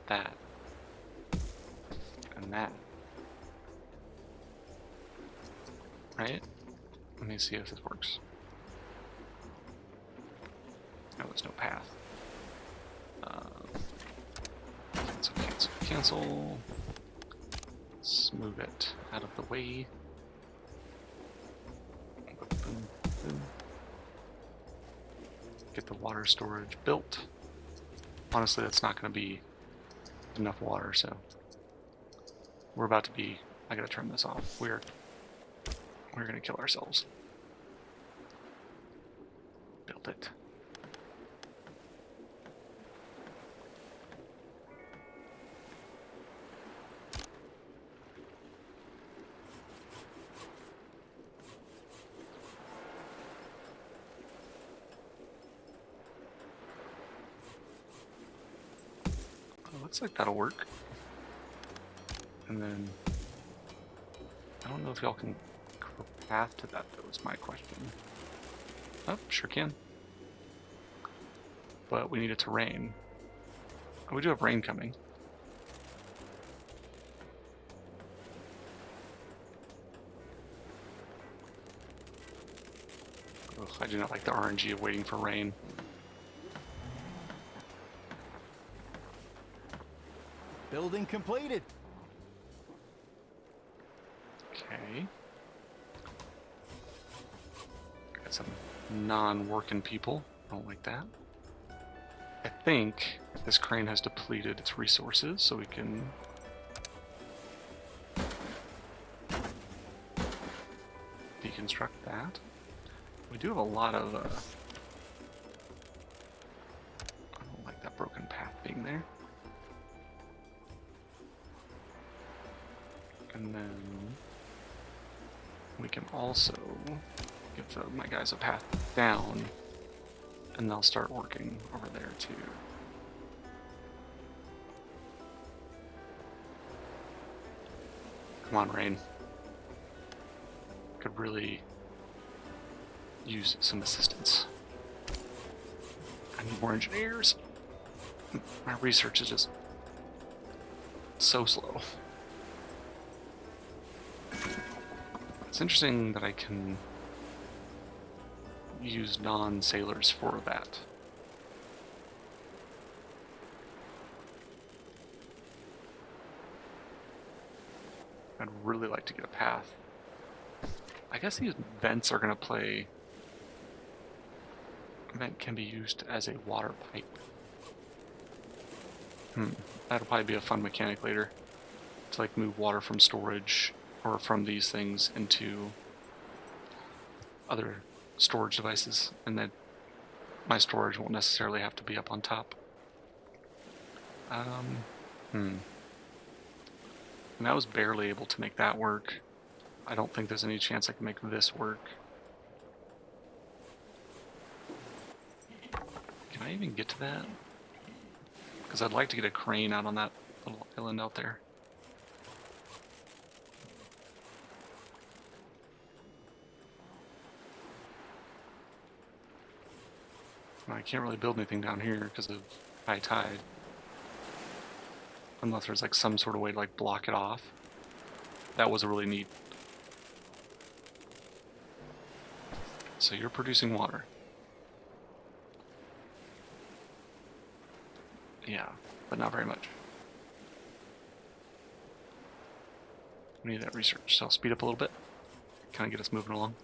that, and that. Right? Let me see if this works. No, there's no path. Cancel, cancel, cancel. Let's move it out of the way. Boom, boom. Get the water storage built. Honestly, that's not going to be enough water, so we're about to be... I gotta turn this off. We're gonna kill ourselves. Build it. Looks like that'll work. And then I don't know if y'all can path to that though, is my question. Oh, sure can. But we need it to rain. Oh, we do have rain coming. Ugh, I do not like the RNG of waiting for rain. Building completed. Okay. Got some non-working people. Don't like that. I think this crane has depleted its resources, so we can deconstruct that. We do have a lot of I don't like that broken path being there. And then we can also give my guys a path down, and they'll start working over there too. Come on, rain. Could really use some assistance. I need more engineers. My research is just so slow. It's interesting that I can use non-sailors for that. I'd really like to get a path. I guess these vents are going to play... Vent can be used as a water pipe. That'll probably be a fun mechanic later. To like move water from storage or from these things into other storage devices, and then my storage won't necessarily have to be up on top. And I was barely able to make that work. I don't think there's any chance I can make this work. Can I even get to that? because I'd like to get a crane out on that little island out there. I can't really build anything down here because of high tide. Unless there's like some sort of way to like block it off. That was a really neat. So you're producing water. Yeah, but not very much. We need that research, so I'll speed up a little bit. Kind of get us moving along.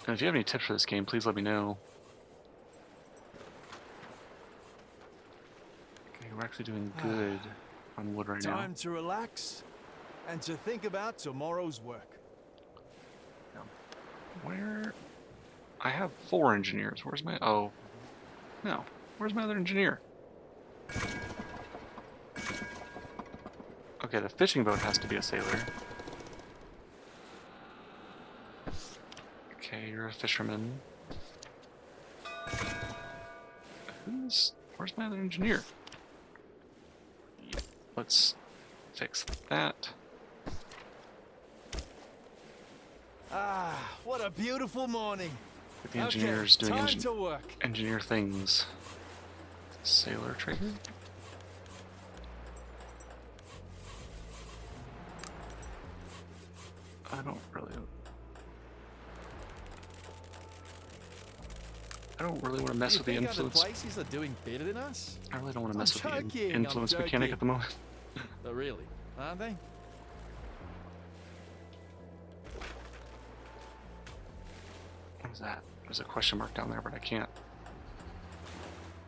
And if you have any tips for this game, please let me know. Okay, we're actually doing good on wood right now. Time to relax and to think about tomorrow's work. Where? I have 4 engineers. Where's my... Oh. No. Where's my other engineer? Okay, the fishing boat has to be a sailor. Okay, you're a fisherman. Where's my other engineer? Yeah, let's fix that. Ah, what a beautiful morning. Get the engineers doing time to work. engineer things. Sailor trader? I don't really want to mess with the influence. Places are doing better than us? I really don't want to mess with the influence mechanic at the moment. But really, aren't they? What is that? There's a question mark down there, but I can't.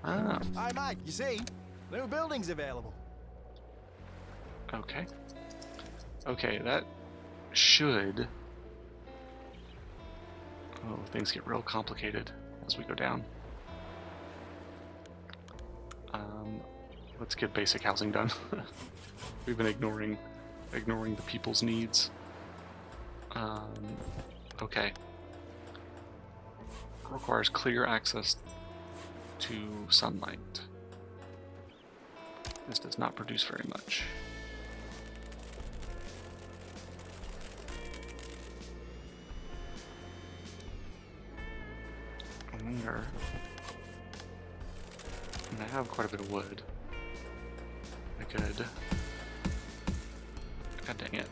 Ah. Hi, Mike. You see, new buildings available. Okay. Okay, that should... Oh, things get real complicated as we go down. Let's get basic housing done. We've been ignoring the people's needs. Okay. Requires clear access to sunlight. This does not produce very much. I wonder... I have quite a bit of wood. I could... God dang it.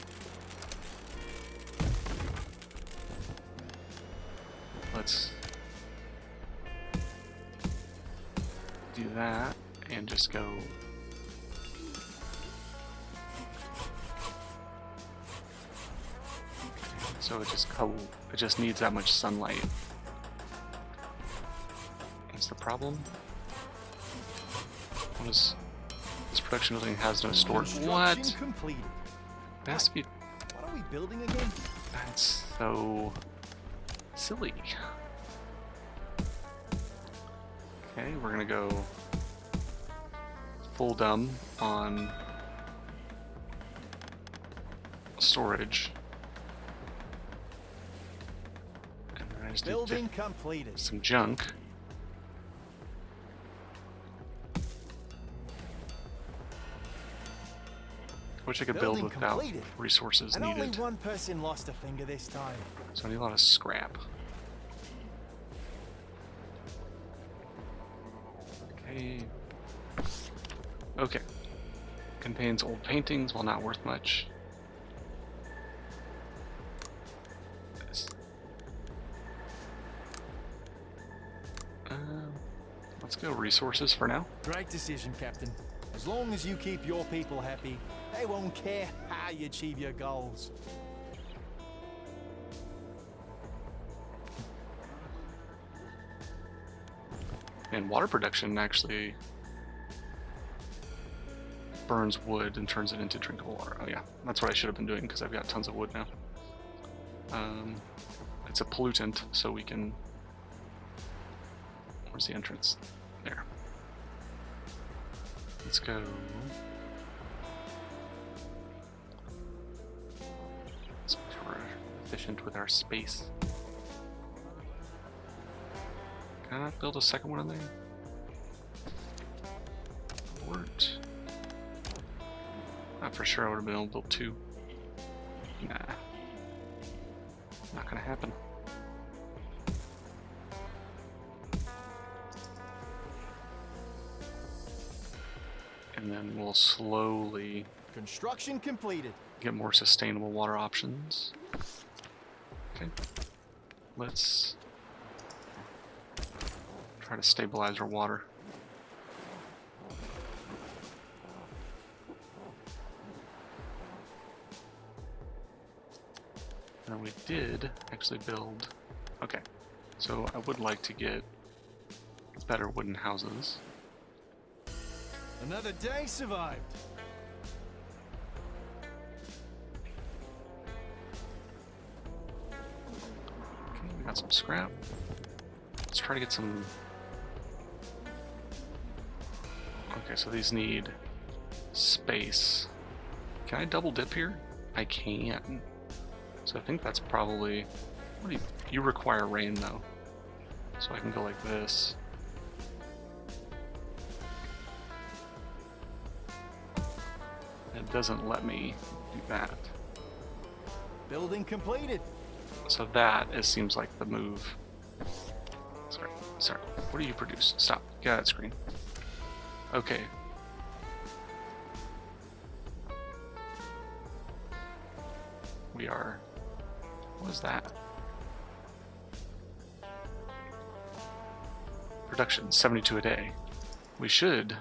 Let's do that and just go. So it just needs that much sunlight. That's the problem. What is this production building has no storage? What? Completed. It has to be. What are we building again? That's so silly. Okay, we're gonna go full dumb on storage. And then I just Building need completed. some junk. I wish I could build without completed. resources And needed. only one person lost a finger this time. So I need a lot of scrap. Okay. Okay. Contains old paintings, while not worth much. Let's go resources for now. Great decision, Captain. As long as you keep your people happy, they won't care how you achieve your goals. And water production actually burns wood and turns it into drinkable water. Oh yeah, that's what I should have been doing because I've got tons of wood now. It's a pollutant, so we can... Where's the entrance? There. Let's go... Let's make sure we're efficient with our space. Can I not build a second one in there? Port. For sure I would have been able to build 2. Nah. Not gonna happen. And then we'll slowly Construction completed. get more sustainable water options. Okay. Let's try to stabilize our water. And we did actually build... Okay, so I would like to get better wooden houses. Another day survived. Okay, we got some scrap. Let's try to get some... Okay, so these need space. Can I double dip here? I can. So I think that's probably... What do you require rain though. So I can go like this. It doesn't let me do that. Building completed. So that seems like the move. Sorry. What do you produce? Stop. Get out of that screen. Okay. We are... What is that? Production, 72 a day. We should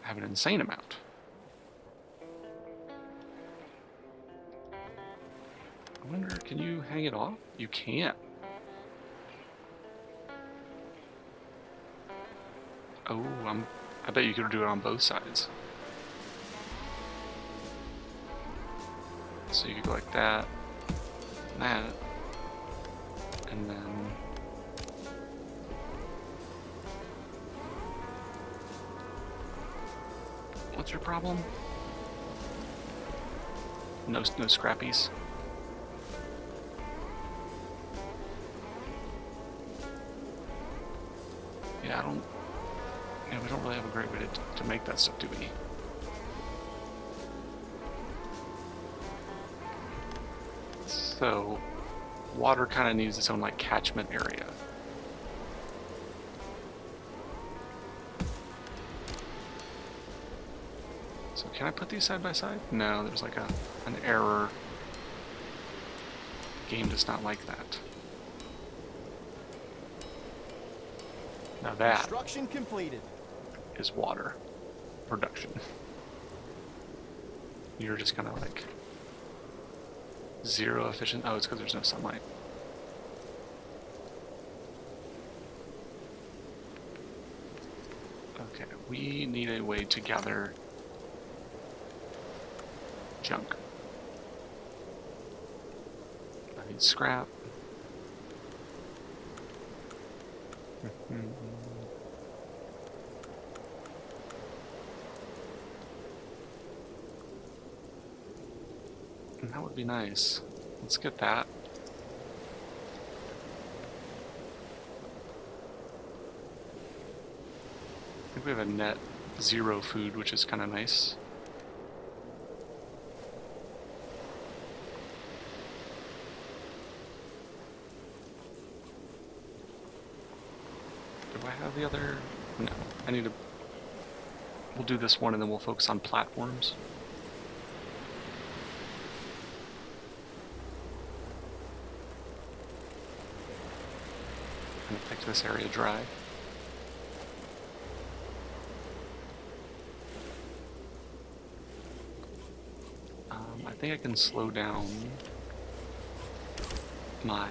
have an insane amount. I wonder, can you hang it off? You can't. Oh, I bet you could do it on both sides. So you could go like that, and then... What's your problem? No scrappies. Yeah, we don't really have a great way to make that stuff, do we? So, water kind of needs its own, like, catchment area. So can I put these side by side? No, there's like an error. The game does not like that. Now that Construction completed. is water production. You're just kind of like zero efficient. Oh, it's because there's no sunlight. Okay, we need a way to gather junk. I need scrap. And that would be nice. Let's get that. I think we have a net 0 food, which is kind of nice. Do I have the other? No. I need to... We'll do this one and then we'll focus on platforms. I'm gonna pick this area dry. I think I can slow down my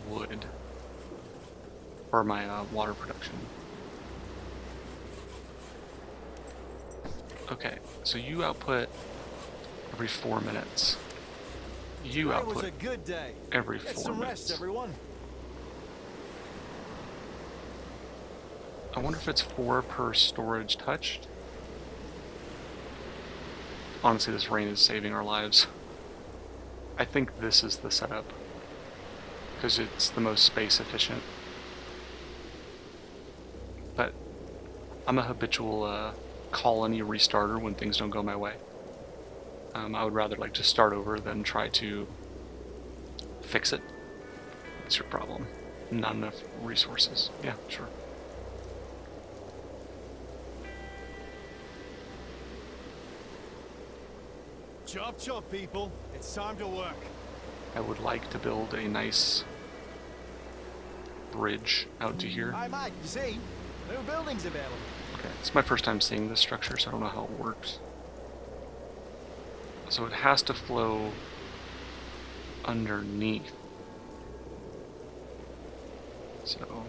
wood or my water production. Okay, so you output every 4 minutes. You That output was a good day. every Get 4 some minutes. rest, everyone. I wonder if it's 4 per storage touched. Honestly, this rain is saving our lives. I think this is the setup, because it's the most space efficient. but I'm a habitual colony restarter when things don't go my way. I would rather like just start over than try to fix it. What's your problem? Not enough resources. Yeah, sure. Chop chop, people. It's time to work. I would like to build a nice bridge out to here. Hi, Mike. You see? New buildings available. Okay, it's my first time seeing this structure, so I don't know how it works. So it has to flow underneath. So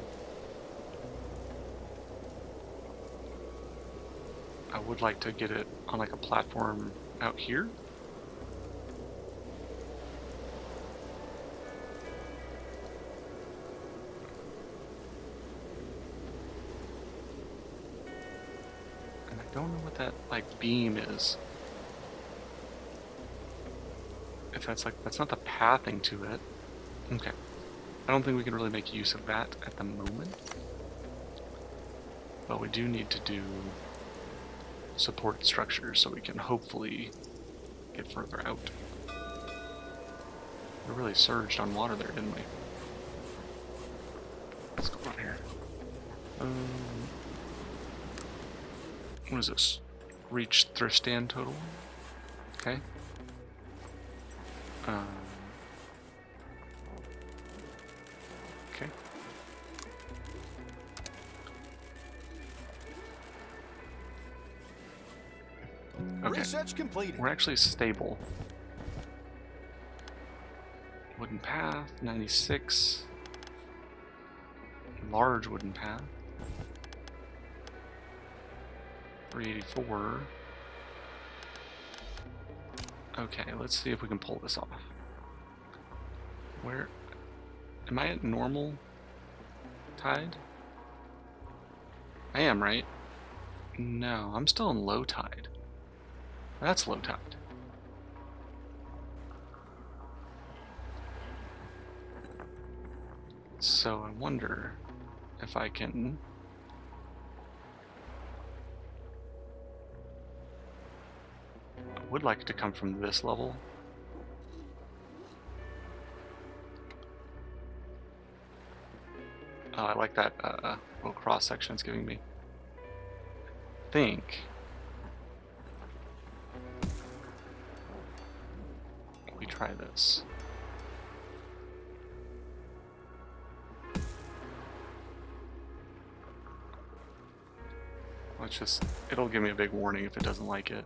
I would like to get it on like a platform out here. And I don't know what that like beam is. If that's like, that's not the pathing to it. Okay. I don't think we can really make use of that at the moment. But we do need to do support structures so we can hopefully get further out. We really surged on water there, didn't we? What's going on here? What is this? Reach thrift stand total? Okay. Okay. Okay. Research completed. We're actually stable. Wooden path, 96. Large wooden path. 384. Okay, let's see if we can pull this off. Where... Am I at normal tide? I am, right? No, I'm still in low tide. That's low tide. So I wonder if I can... I would like to come from this level. Oh, I like that little cross section it's giving me. I think we try this. Let's just, it'll give me a big warning if it doesn't like it.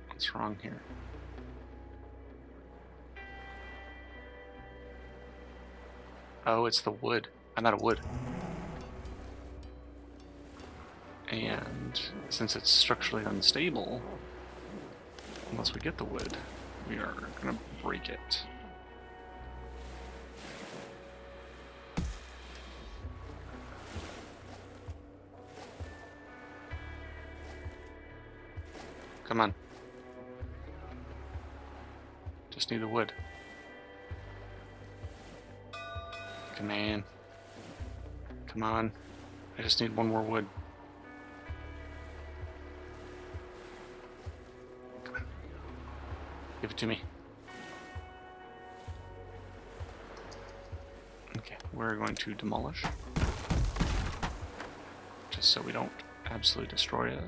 What's wrong here? Oh, it's the wood. I'm out of wood. And since it's structurally unstable, unless we get the wood, we are gonna break it. Come on. Just need the wood. Come on. Come on. I just need one more wood. Come on. Give it to me. Okay, we're going to demolish. Just so we don't absolutely destroy it.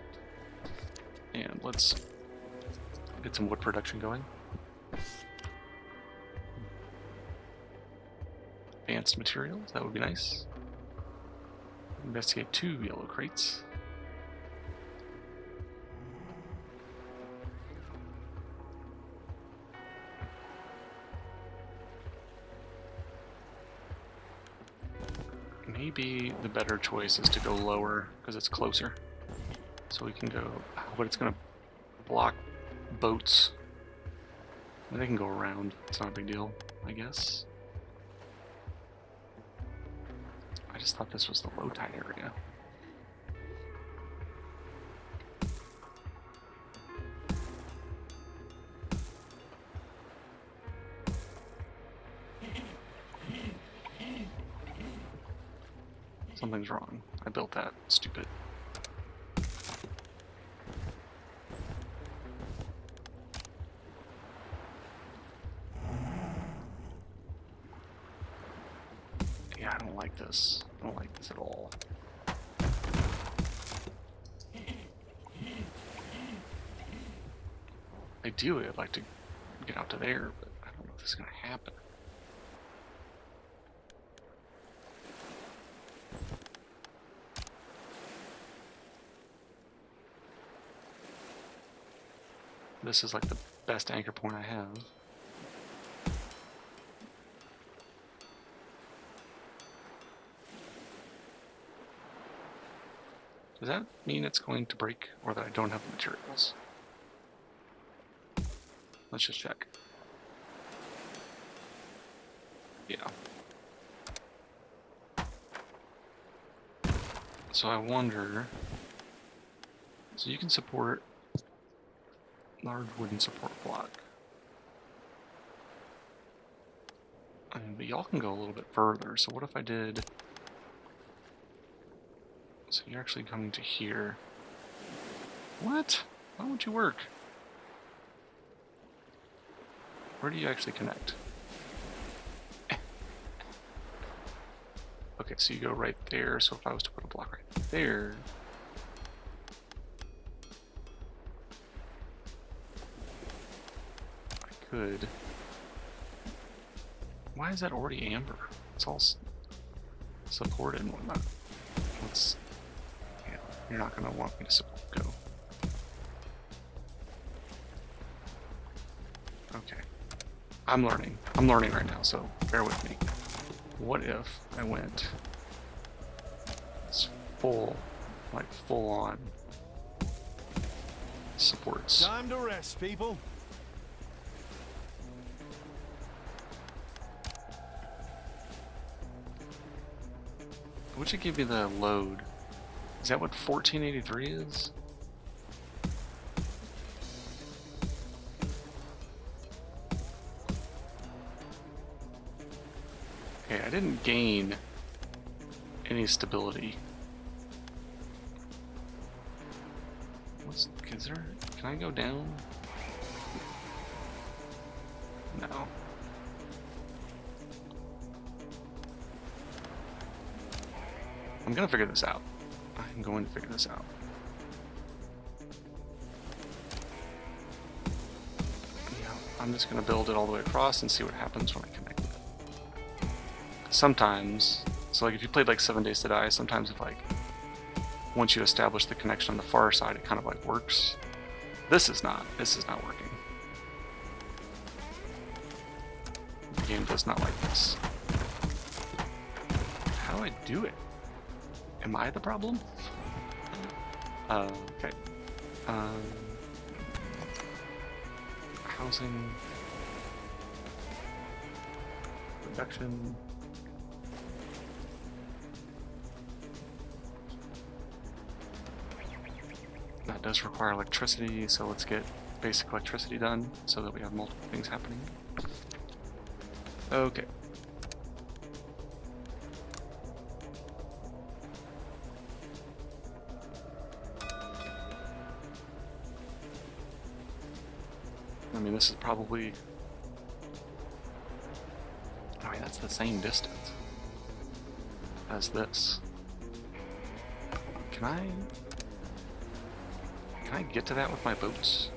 And let's get some wood production going. Advanced materials, that would be nice. Investigate 2 yellow crates. Maybe the better choice is to go lower because it's closer. So we can go, but it's going to block boats. They can go around, it's not a big deal, I guess. I just thought this was the low tide area. Something's wrong. I built that. Stupid. Yeah, I don't like this. I don't like this at all. Ideally, I'd like to get out to there, but I don't know if this is going to happen. This is like the best anchor point I have. Does that mean it's going to break, or that I don't have the materials? Let's just check. Yeah. So I wonder... So you can support large wooden support block. I mean, but y'all can go a little bit further. So what if I did... So you're actually coming to here. What? Why won't you work? Where do you actually connect? Okay, so you go right there. So if I was to put a block right there... I could... Why is that already amber? It's all supported and whatnot. Let's... Yeah, you're not going to want me to go. Okay. I'm learning. I'm learning right now, so bear with me. What if I went... It's full, like full on supports. Time to rest, people. What should give you the load? Is that what 1483 is? Okay, I didn't gain any stability. What's... Is there... Can I go down? No. I'm gonna figure this out. I'm going to figure this out. Yeah, I'm just gonna build it all the way across and see what happens when I connect it. Sometimes, so like if you played like 7 Days to Die, sometimes if like, once you establish the connection on the far side, it kind of like works. This is not working. The game does not like this. How do I do it? Am I the problem? Okay. Housing. Production. That does require electricity, so let's get basic electricity done so that we have multiple things happening. Okay. I mean, this is probably... I mean, that's the same distance as this. Can I get to that with my boats?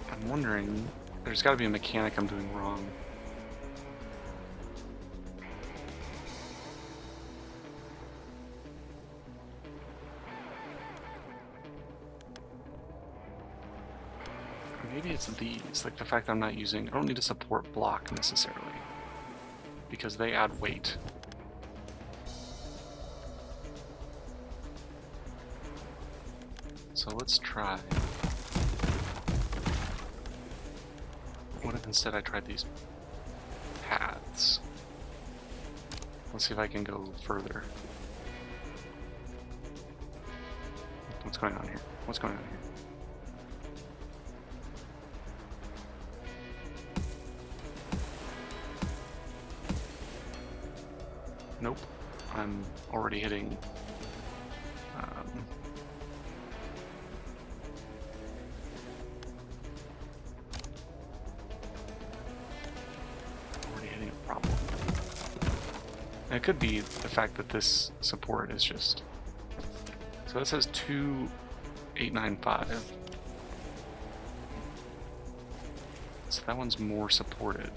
I'm wondering, there's got to be a mechanic I'm doing wrong. Maybe it's these, like the fact that I'm not using, I don't need a support block necessarily, because they add weight. So let's try. What if instead I tried these paths? Let's see if I can go further. What's going on here? What's going on here? Nope. I'm already hitting. Already hitting a problem. And it could be the fact that this support is just. So it says 2895. So that one's more supported.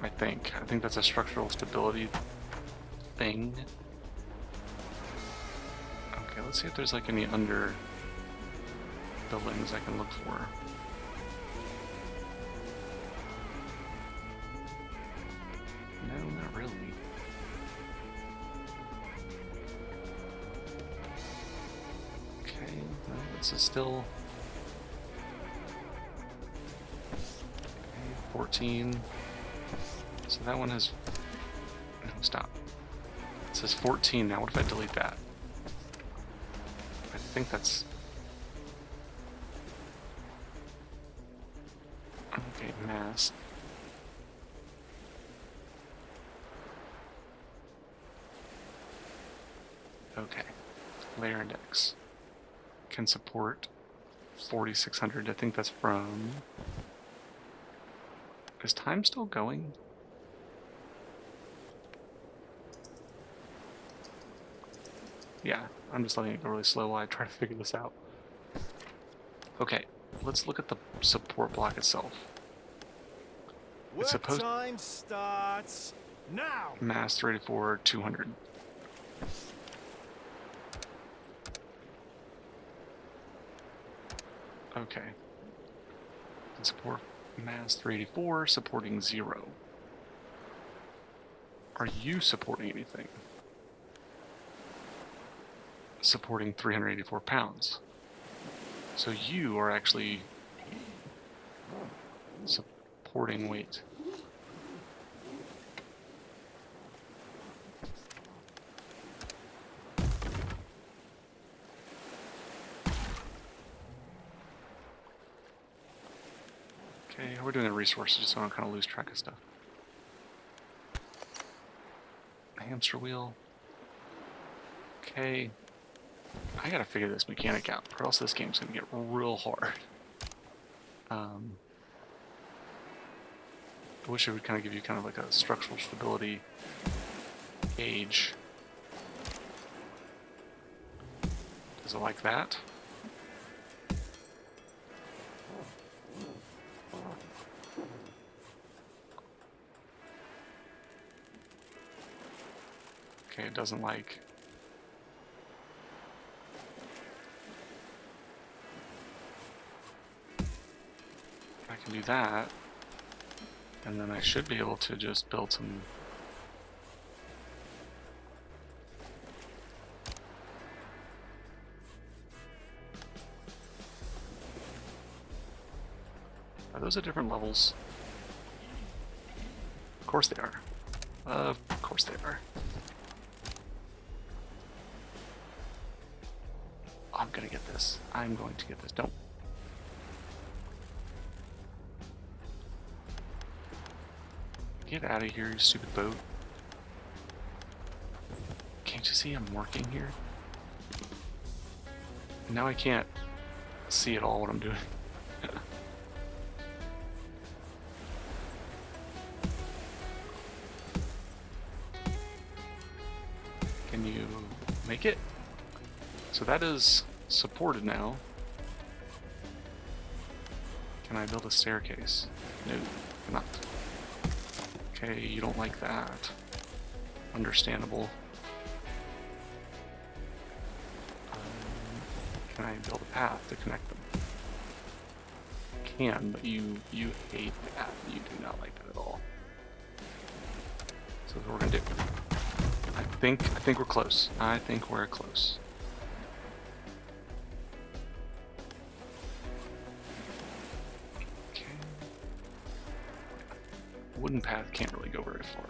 I think that's a structural stability thing. Okay, let's see if there's like any under buildings I can look for. No, not really. Okay, no, this is still 14. So that one has. No, stop. It says 14 now. What if I delete that? I think that's. Okay, mass. Okay. Layer index. Can support 4600. I think that's from. Is time still going? Yeah, I'm just letting it go really slow while I try to figure this out. Okay, let's look at the support block itself. It's supposed time starts now. Mass 384 200. Okay. And support mass 384 supporting 0. Are you supporting anything? Supporting 384 pounds. So you are actually supporting weight. Okay, we're doing the resources so I don't kind of lose track of stuff. Hamster wheel. Okay. I gotta figure this mechanic out, or else this game's gonna get real hard. I wish it would kind of give you kind of like a structural stability gauge. Is it like that? Okay, it doesn't like. I can do that, and then I should be able to just build some. Are those at different levels? Of course they are. Of course they are. I'm gonna get this. I'm going to get this. Don't. Get out of here, you stupid boat. Can't you see I'm working here? Now I can't see at all what I'm doing. Can you make it? So that is supported now. Can I build a staircase? No, cannot. Okay, you don't like that. Understandable. Can I build a path to connect them? Can, but you hate that. You do not like that at all. So what we're gonna do. I think we're close. I think we're close. wooden path can't really go very far.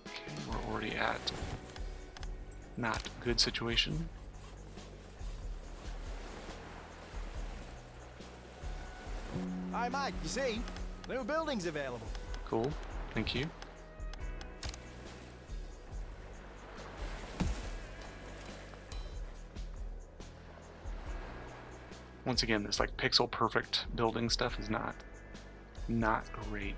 Okay, we're already at not good situation. Hi, Mike, you see? New buildings available. Cool, thank you. Once again, this like pixel perfect building stuff is not great.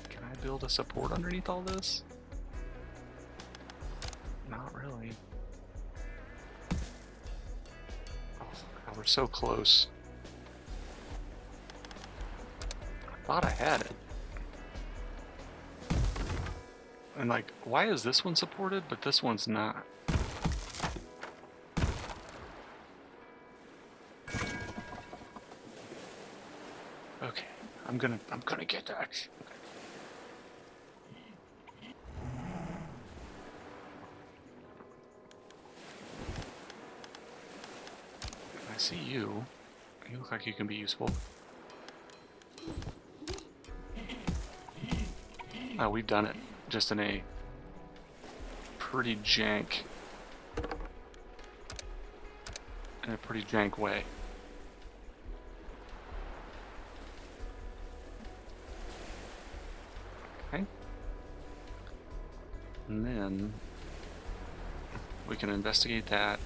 Can I build a support underneath all this? Not really. Oh, God, we're so close. I thought I had it. And like, why is this one supported, but this one's not? Okay, I'm gonna get that. I see you. You look like you can be useful. Oh, we've done it. Just in a pretty jank way. Okay. And then we can investigate that,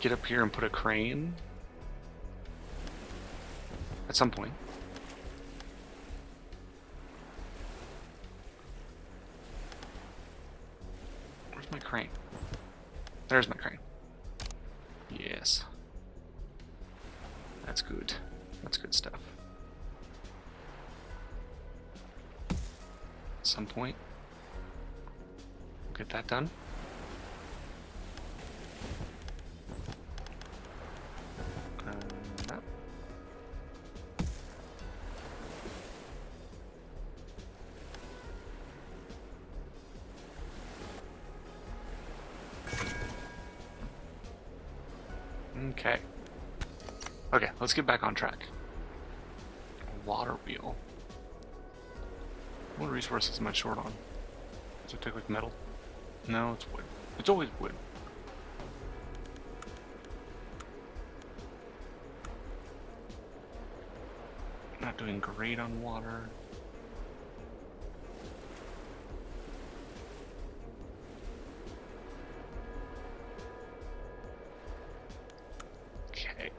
get up here and put a crane at some point. Where's my crane? There's my crane. Yes. That's good. That's good stuff. At some point, we'll get that done. That. Okay. Okay, let's get back on track. Water wheel. What resources am I short on? Does it take like metal? No, it's wood. It's always wood. Not doing great on water. Okay.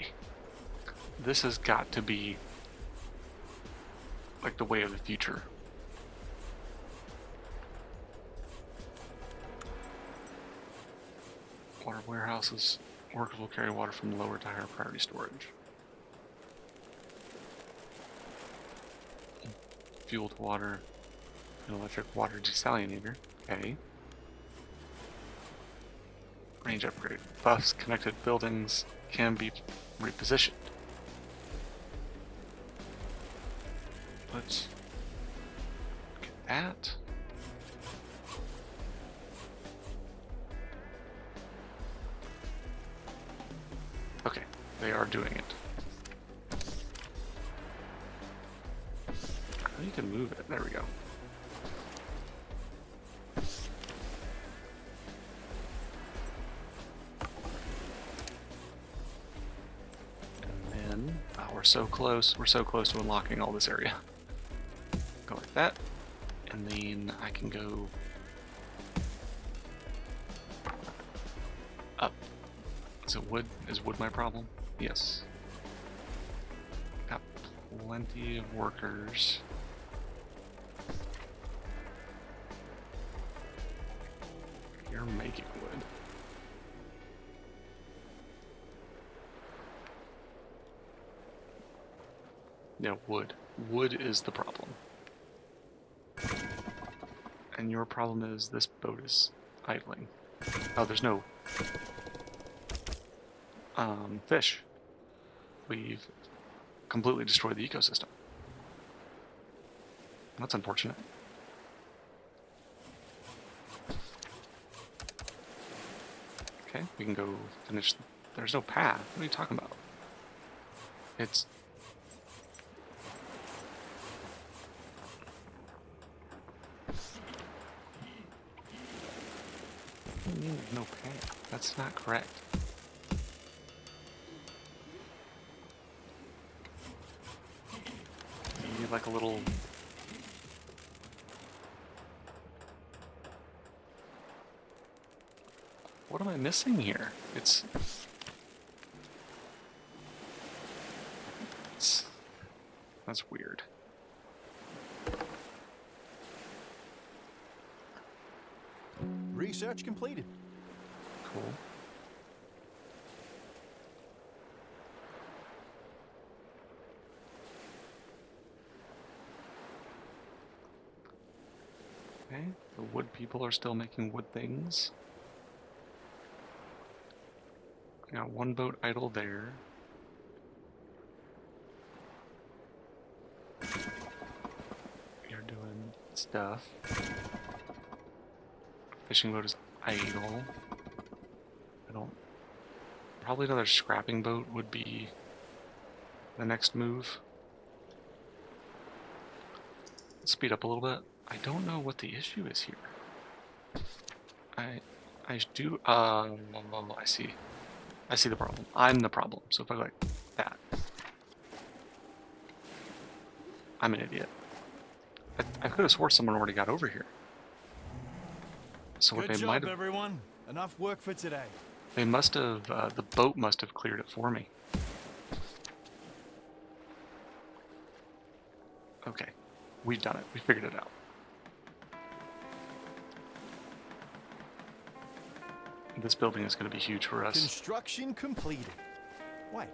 This has got to be like the way of the future. Water warehouses. Workers will carry water from lower to higher priority storage. Fueled water. An electric water desalinator. Okay. Range upgrade. Buffs connected buildings can be repositioned. Let's get that. Okay, they are doing it. I need to move it. There we go. And then, oh, we're so close. We're so close to unlocking all this area. Go like that, and then I can go up. Is it wood? Is wood my problem? Yes. Got plenty of workers. You're making wood. Yeah, wood. Wood is the problem. And your problem is this boat is idling. Oh, there's no fish. We've completely destroyed the ecosystem. That's unfortunate. Okay, we can go finish. There's no path. What are you talking about? It's... no path. That's not correct. You need like a little... What am I missing here? It's that's weird. Research completed. Cool. Okay, the wood people are still making wood things. Got one boat idle there. You're doing stuff. Fishing boat is idle. I don't... Probably another scrapping boat would be the next move. Let's speed up a little bit. I don't know what the issue is here. I do... I see. I see the problem. I'm the problem. So if I go like that, I'm an idiot. I could have swore someone already got over here. So what Good they job, might have... everyone. Enough work for today. They must have... the boat must have cleared it for me. Okay. We've done it. We figured it out. This building is going to be huge for us. Construction completed. Wait,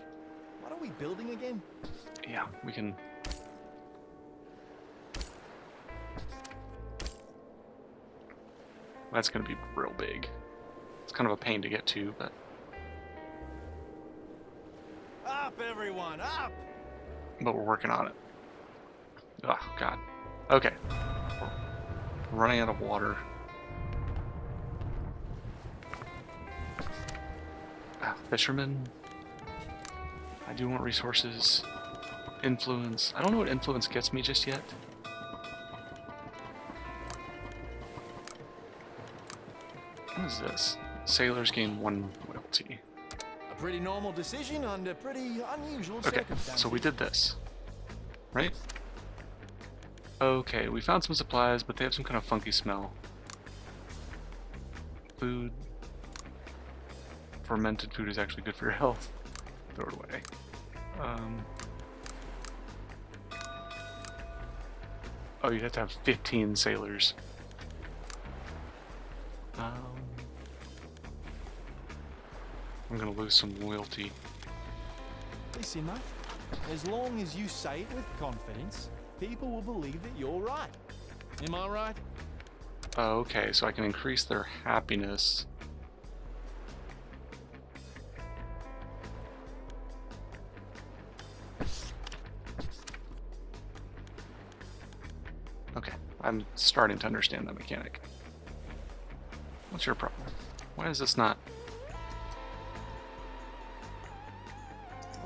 what are we building again? Yeah, we can... That's going to be real big. It's kind of a pain to get to, but... Up, everyone, up! But we're working on it. Oh, God. Okay. We're running out of water. Fishermen. I do want resources. Influence. I don't know what influence gets me just yet. What is this? Sailors gain 1 loyalty. A pretty normal decision under pretty unusual Okay, circumstances. so we did this. Right? Okay, we found some supplies, but they have some kind of funky smell. Food. Fermented food is actually good for your health. Throw it away. Oh, you have to have 15 sailors. I'm gonna lose some loyalty. Listen, mate. As long as you say it with confidence, people will believe that you're right. Am I right? Okay, so I can increase their happiness. Okay, I'm starting to understand that mechanic. What's your problem? Why is this not...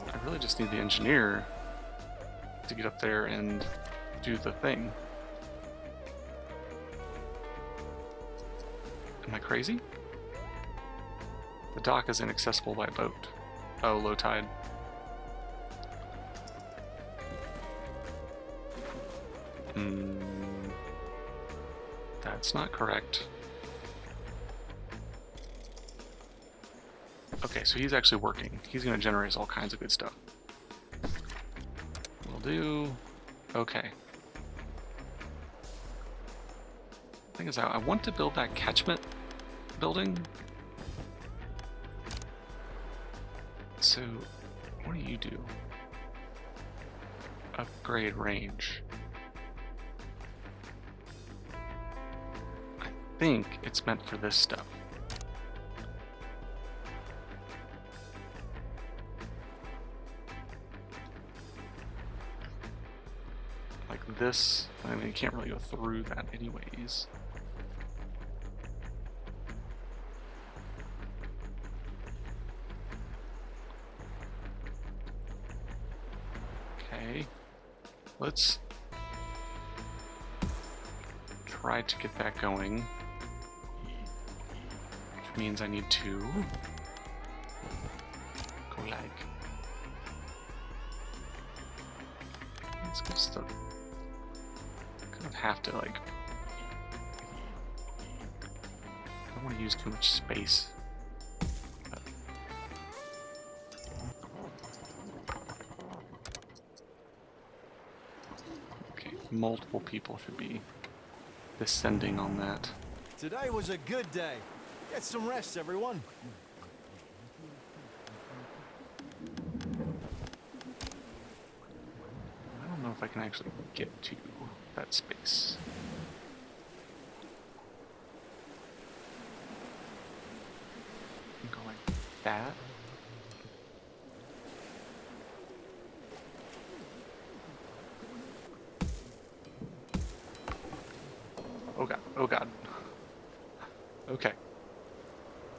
I really just need the engineer to get up there and do the thing. Am I crazy? The dock is inaccessible by boat. Oh, low tide. That's not correct. Okay, so he's actually working. He's going to generate us all kinds of good stuff. Will do. Okay. Thing is, I want to build that catchment building. So, what do you do? Upgrade range. I think it's meant for this stuff. Like this, I mean, you can't really go through that anyways. let's try to get that going, which means I need to go like. Let's just kind of have to like. I don't want to use too much space. Multiple people should be descending on that. Today was a good day. Get some rest, everyone. I don't know if I can actually get to that space. I can go like that. Oh god, oh god. Okay.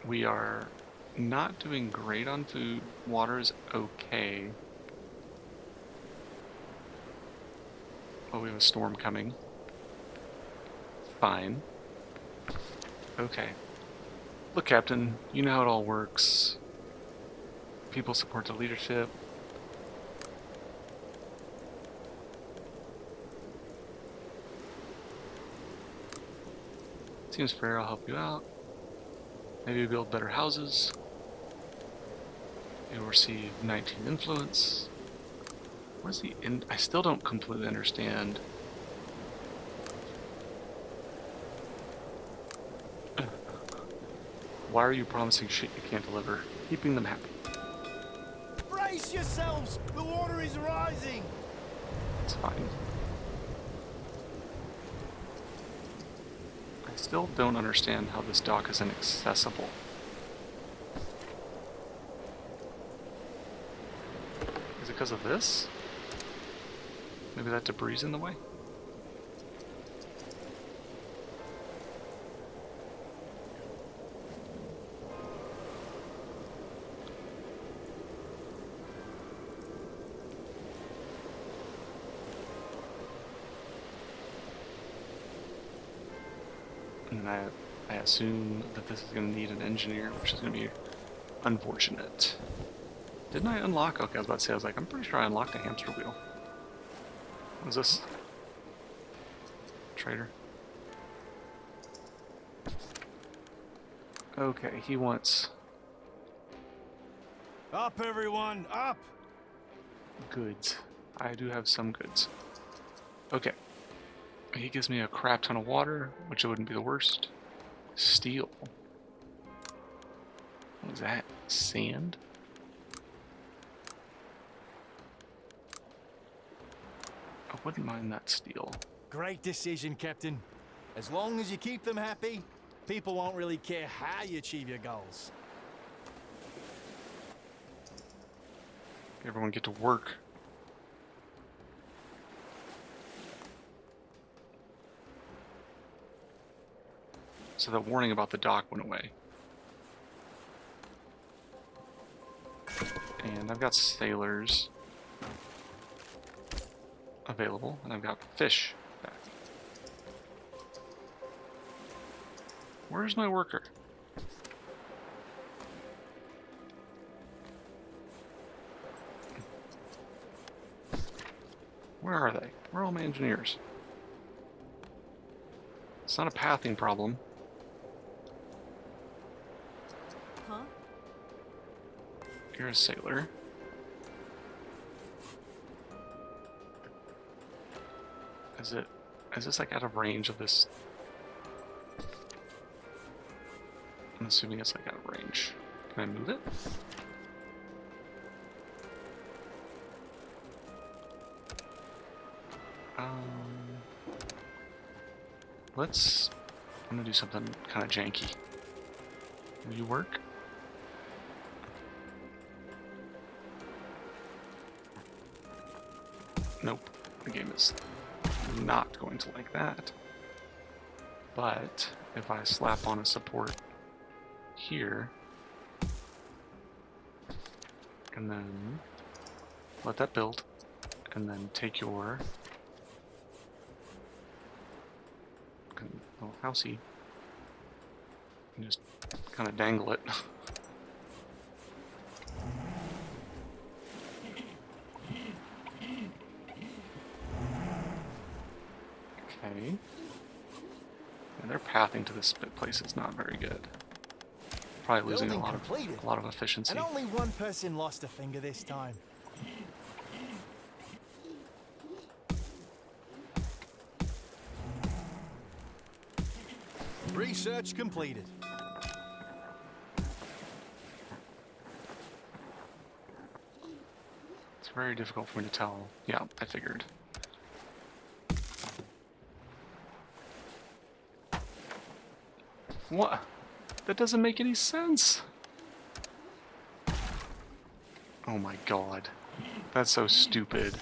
We are not doing great on food. Water is okay. Oh, we have a storm coming. Fine. Okay. Look, Captain, you know how it all works. People support the leadership. Seems fair, I'll help you out. Maybe build better houses. You'll receive 19 influence. What is the I still don't completely understand. Why are you promising shit you can't deliver? Keeping them happy. Brace yourselves! The water is rising! It's fine. I still don't understand how this dock is inaccessible. Is it because of this? Maybe that debris in the way? And I assume that this is going to need an engineer, which is going to be unfortunate. Didn't I unlock? Okay, I was about to say, I'm pretty sure I unlocked a hamster wheel. What is this? Trader. Okay, he wants... Up, everyone, up! goods. I do have some goods. Okay. He gives me a crap ton of water, which wouldn't be the worst. Steel. What is that? Sand? I wouldn't mind that steel. Great decision, Captain. As long as you keep them happy, people won't really care how you achieve your goals. Everyone get to work. So that warning about the dock went away. And I've got sailors available, and I've got fish back. Where's my worker? Where are they? Where are all my engineers? It's not a pathing problem. Huh? You're a sailor. Is this like out of range of this? I'm assuming it's like out of range. Can I move it? I'm gonna do something kind of janky. Will you work? Nope. The game is not going to like that. But if I slap on a support here, and then let that build, and then take your housey. And just kind of dangle it. Okay. And their pathing to this place is not very good. Probably losing a lot of efficiency. And only one person lost a finger this time. Research completed. It's very difficult for me to tell. Yeah, I figured. What? That doesn't make any sense. Oh my god. That's so stupid.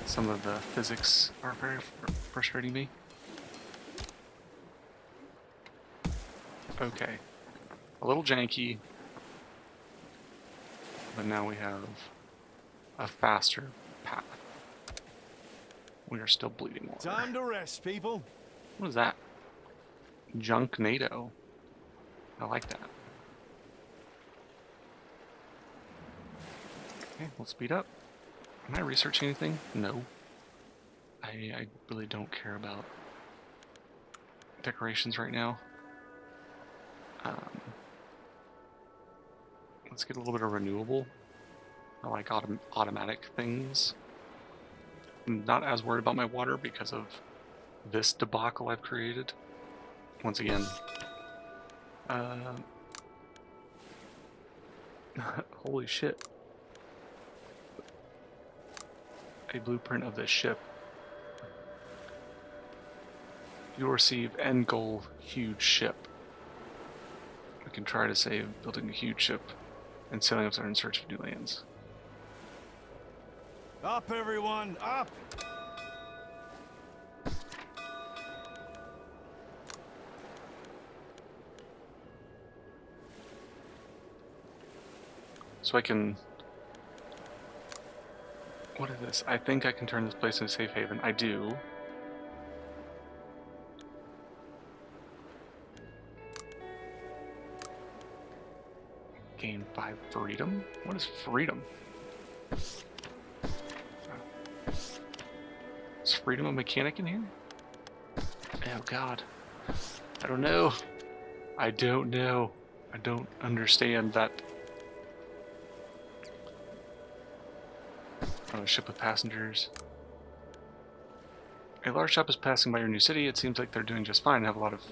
Some of the physics are very frustrating me. Okay. A little janky. But now we have a faster path. We are still bleeding water. Time to rest, people. What is that? Junk NATO. I like that. Okay, we'll speed up. Am I researching anything? No. I really don't care about decorations right now. Let's get a little bit of renewable. I like automatic things. I'm not as worried about my water because of this debacle I've created. Once again. Holy shit. A blueprint of this ship. You'll receive end goal huge ship. We can try to save building a huge ship and sailing up there in search of new lands. Up, everyone, up! So I can... What is this? I think I can turn this place into a safe haven. I do. Gain 5 freedom? What is freedom? Is freedom a mechanic in here? Oh god. I don't know. I don't know. I don't understand that. Oh, a ship with passengers. A large ship is passing by your new city. It seems like they're doing just fine and have a lot of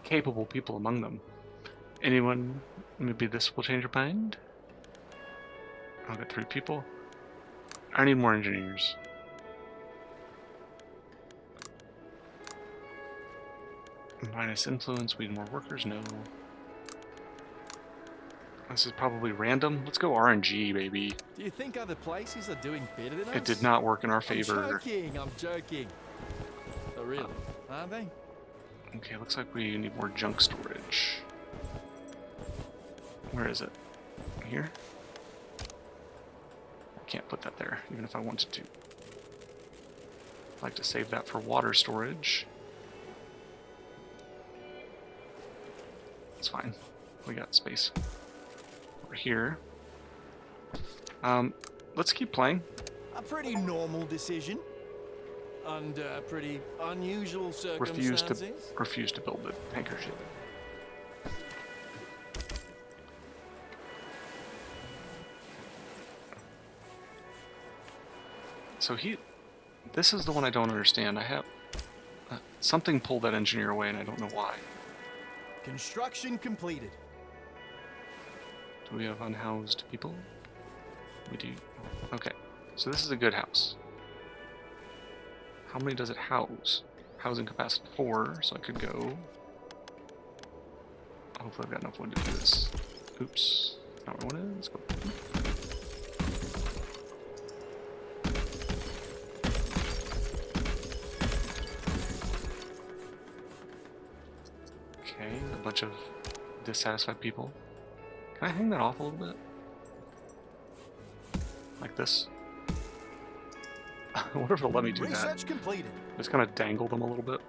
capable people among them. Anyone? Maybe this will change your mind? I'll get 3 people. I need more engineers. Minus influence, we need more workers? No. This is probably random. Let's go RNG, baby. Do you think other places are doing better than us? It did not work in our favor. I'm joking. Oh, really? Are they? Okay, looks like we need more junk storage. Where is it? Here? I can't put that there, even if I wanted to. I'd like to save that for water storage. It's fine. We got space. Over here. Let's keep playing. A pretty normal decision. Under pretty unusual circumstances. Refuse to build the tanker ship. So this is the one I don't understand. I have something pulled that engineer away and I don't know why. Construction completed. Do we have unhoused people? We do. Okay, so this is a good house. How many does it house? Housing capacity 4, so I could go. Hopefully I've got enough wood to do this. Oops, that's not what I wanted. Let's go. Okay, a bunch of dissatisfied people. Can I hang that off a little bit? Like this? I wonder if it'll let me do that. Research completed. Just kind of dangle them a little bit.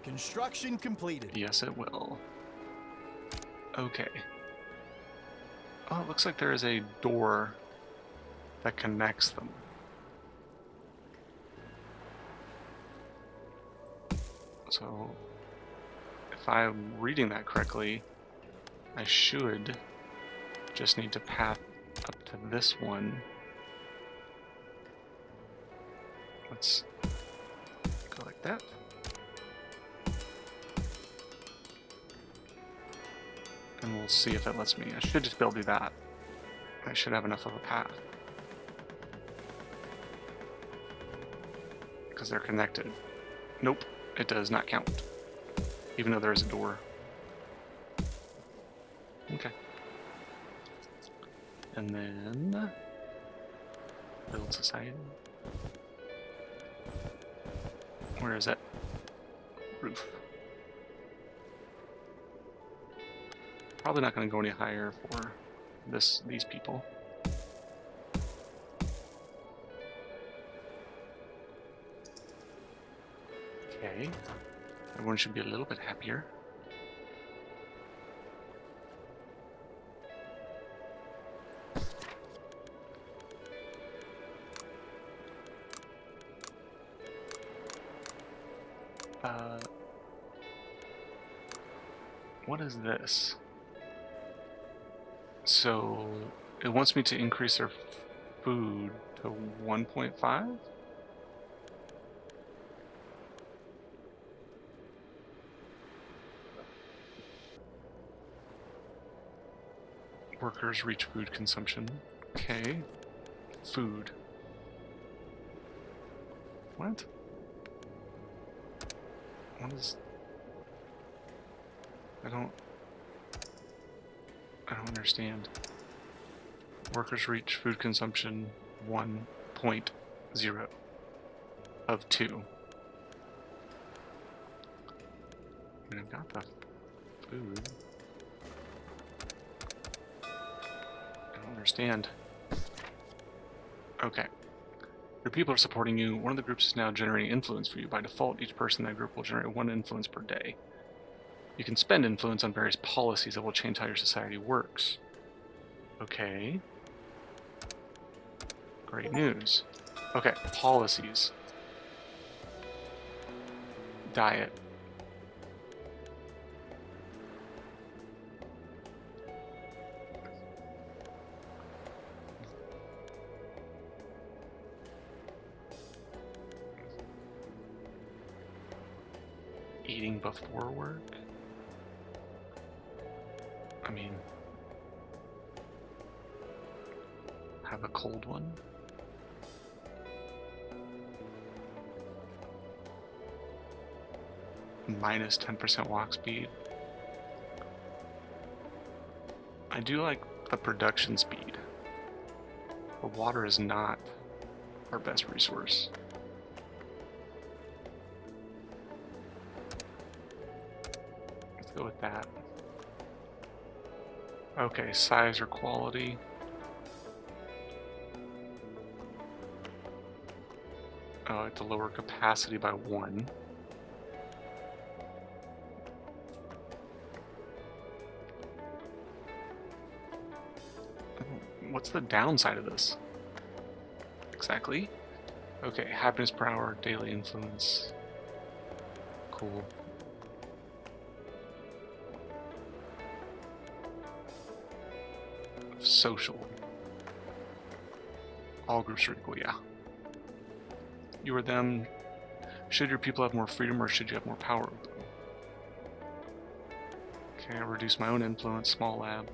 Construction completed. Yes, it will. Okay. Oh, it looks like there is a door that connects them. So, if I'm reading that correctly, I should just need to path up to this one. Let's go like that. And we'll see if it lets me. I should just be able to do that. I should have enough of a path. Because they're connected. Nope, it does not count. Even though there's a door. Okay. And then build society. Where is it? Roof. Probably not going to go any higher for these people. Okay. Everyone should be a little bit happier. What is this? So it wants me to increase their food to 1.5? Workers reach food consumption. Okay. Food. What? What is... I don't understand. Workers reach food consumption 1.0 of 2. I mean, I've got the food. I don't understand. Okay. Your people are supporting you. One of the groups is now generating influence for you. By default, each person in that group will generate 1 influence per day. You can spend influence on various policies that will change how your society works. Okay. Great news. Okay, policies. Diet. Eating before work? I mean, have a cold one? Minus 10% walk speed. I do like the production speed. But water is not our best resource. Let's go with that. Okay, size or quality. Oh, I have to lower capacity by 1. What's the downside of this? Exactly. Okay, happiness per hour, daily influence. Cool. Social. All groups are equal, yeah. You or them. Should your people have more freedom or should you have more power over them? Okay, I reduce my own influence, small lab.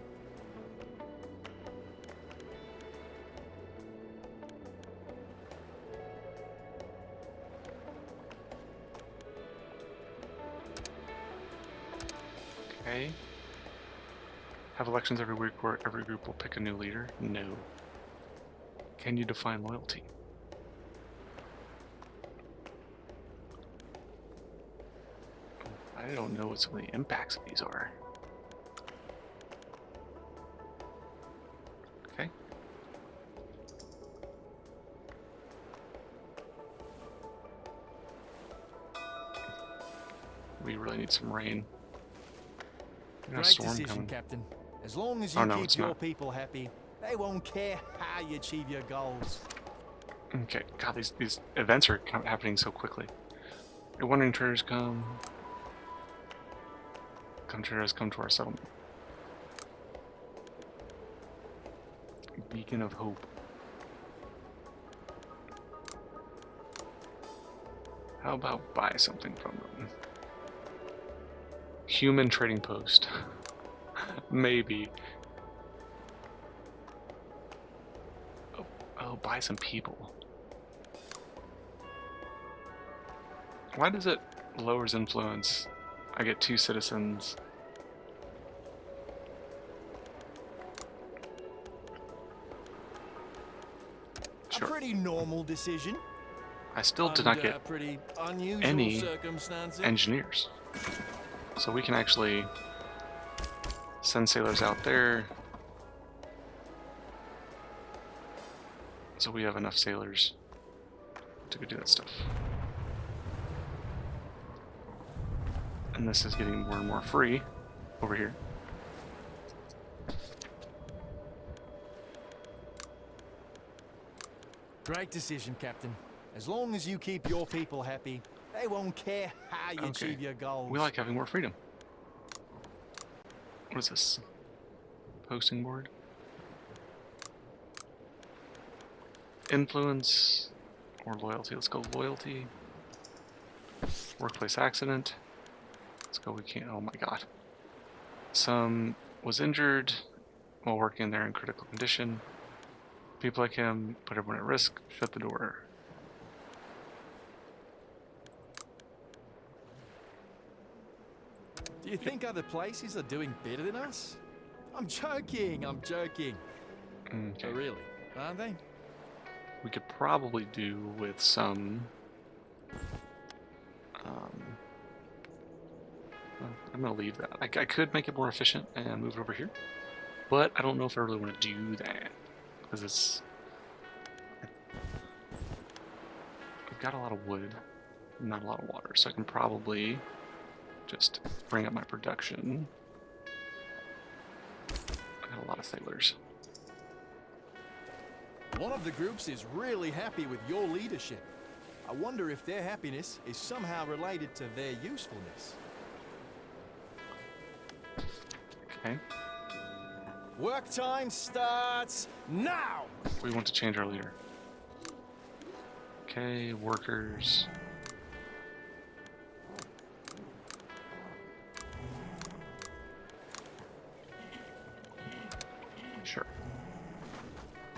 Okay. Have elections every week where every group will pick a new leader? No. Can you define loyalty? I don't know what some of the impacts of these are. Okay. We really need some rain. We got a Great storm decision, coming. Captain. As long as Oh, you no, keep it's your not. people happy, they won't care how you achieve your goals. Okay, God, these events are happening so quickly. Your wandering traders come. Traders come to our settlement. Beacon of hope. How about buy something from them? Human trading post. Maybe. Oh, buy some people. Why does it lowers influence? I get 2 citizens. Sure. A pretty normal decision. I still did not get pretty unusual any circumstances. engineers. So we can actually send sailors out there. So we have enough sailors to go do that stuff. And this is getting more and more free over here. Great decision, Captain. As long as you keep your people happy, they won't care how you achieve your goals. We like having more freedom. What is this? Posting board? Influence or loyalty? Let's go loyalty. Workplace accident. Let's go, we can't, oh my god. Some was injured while working there in critical condition. People like him put everyone at risk. Shut the door. Do you think other places are doing better than us? I'm joking, I'm joking. Okay. But really, aren't they? We could probably do with some... I'm going to leave that. I could make it more efficient and move it over here. But I don't know if I really want to do that. Because it's... I've got a lot of wood, not a lot of water. So I can probably just bring up my production. I got a lot of sailors. One of the groups is really happy with your leadership. I wonder if their happiness is somehow related to their usefulness. Okay. Work time starts now! We want to change our leader. Okay, workers. Sure.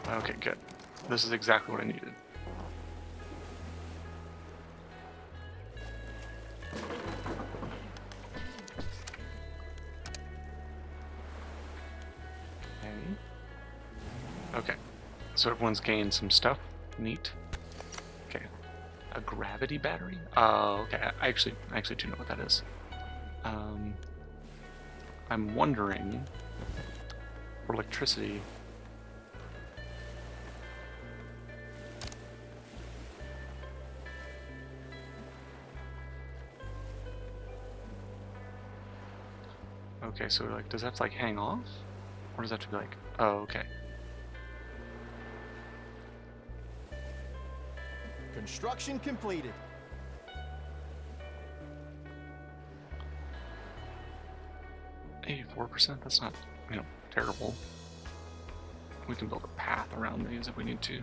Okay, good. This is exactly what I needed. Okay, so everyone's gained some stuff. Neat. Okay, a gravity battery. Oh, okay. I actually do know what that is. I'm wondering for electricity. Okay, so like, does that have to like hang off, or does that have to be like? Oh, okay. Construction completed. 84%, that's not, terrible. We can build a path around these if we need to.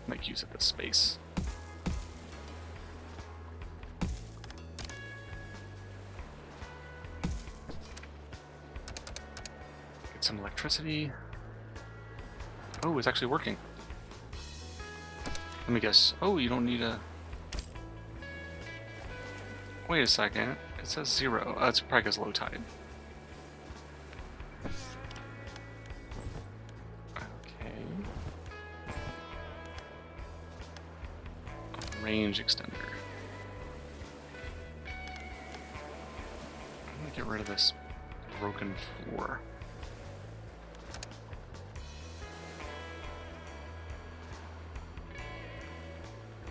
Make use of this space. Get some electricity. Oh, it's actually working. Let me guess. Oh, you don't need a... Wait a second. It says 0. It's probably because low tide. Okay. Range extender. get rid of this broken floor.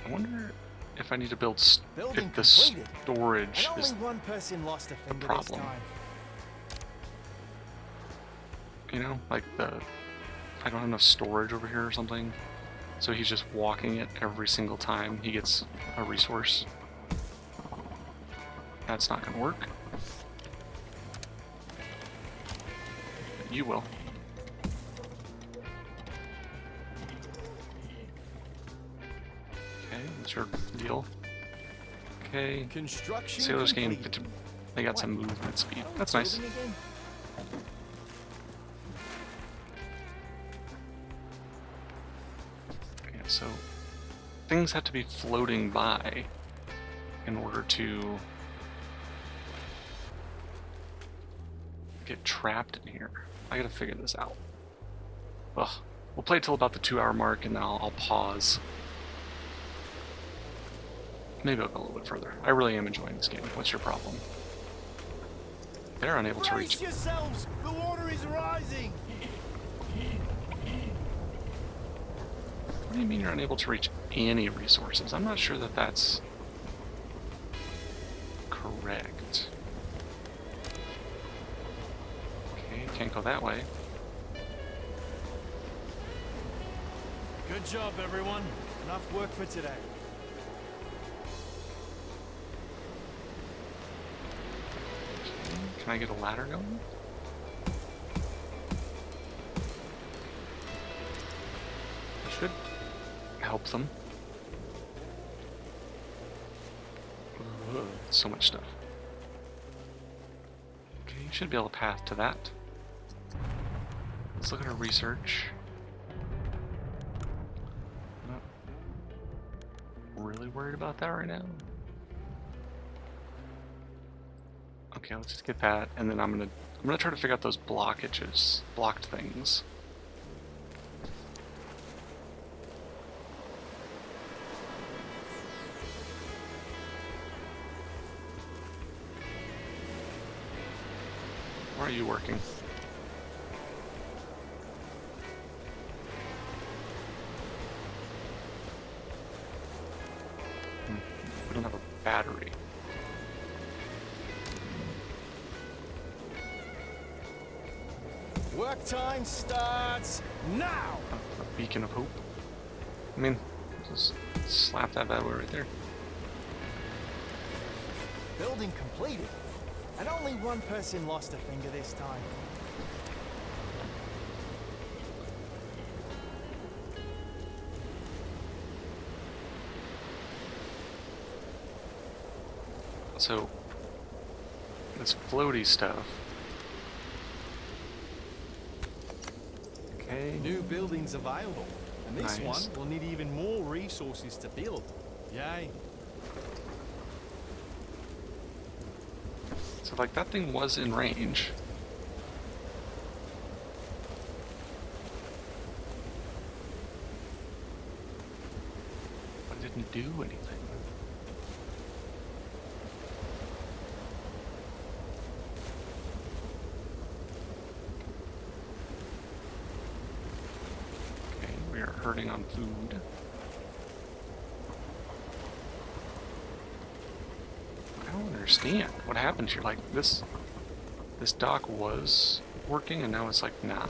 I wonder if I need to build if the storage and is only one person lost a the finger problem. this time. You know, like I don't have enough storage over here or something. So he's just walking it every single time he gets a resource. That's not gonna work. But you will. Okay, what's your deal? Okay. Construction Sailors gain complete. they got some movement speed. That's nice. Building again? Okay, so things have to be floating by in order to get trapped in here. I gotta figure this out. Ugh. We'll play till about the 2-hour mark and then I'll pause. Maybe I'll go a little bit further. I really am enjoying this game. What's your problem? They're unable to reach. Brace yourselves! The water is rising! What do you mean you're unable to reach any resources? I'm not sure that that's correct. Okay, can't go that way. Good job, everyone. Enough work for today. Can I get a ladder going? I should help them. Ugh, so much stuff. Okay, you should be able to path to that. Let's look at our research. Not really worried about that right now. Okay, let's just get that, and then I'm gonna try to figure out those blocked things. Where are you working? We don't have a battery. Work time starts now! A beacon of hope. I mean, just slap that bad boy right there. Building completed. And only one person lost a finger this time. So, this floaty stuff. Okay. New buildings available. And this Nice. one will need even more resources to build. Yay. So, like, that thing was in range. But it didn't do anything. Okay, we are hurting on food. I don't understand what happened here. Like this dock was working, and now it's like nah.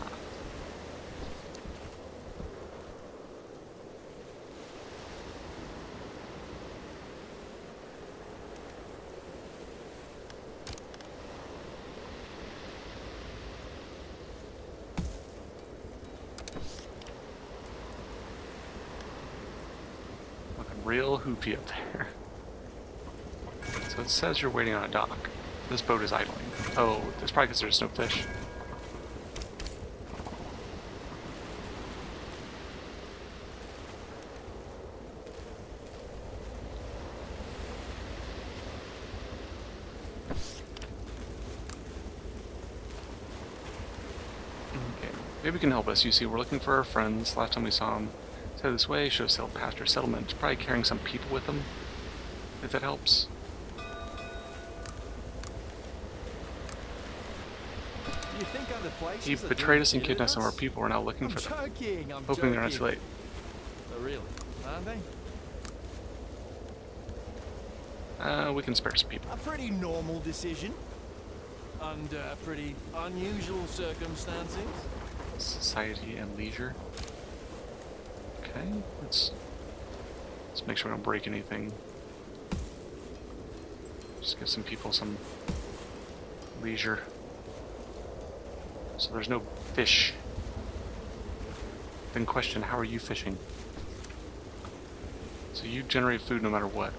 Looking real hoopy up there. So it says you're waiting on a dock. This boat is idling. Oh, that's probably because there's no fish. Okay, maybe we can help us. You see, we're looking for our friends. Last time we saw them, said this way, should have sailed past our settlement. Probably carrying some people with them, if that helps. You think other places He are betrayed doing us and better than kidnapped some of our us? people. We're now looking I'm for them. joking, I'm Hoping they're not joking. too late. Oh, really? Are they? We can spare some people. A pretty normal decision. Under pretty unusual circumstances. Society and leisure. Okay, let's make sure we don't break anything. Just give some people some leisure. So there's no fish. Then question, how are you fishing? So you generate food no matter what.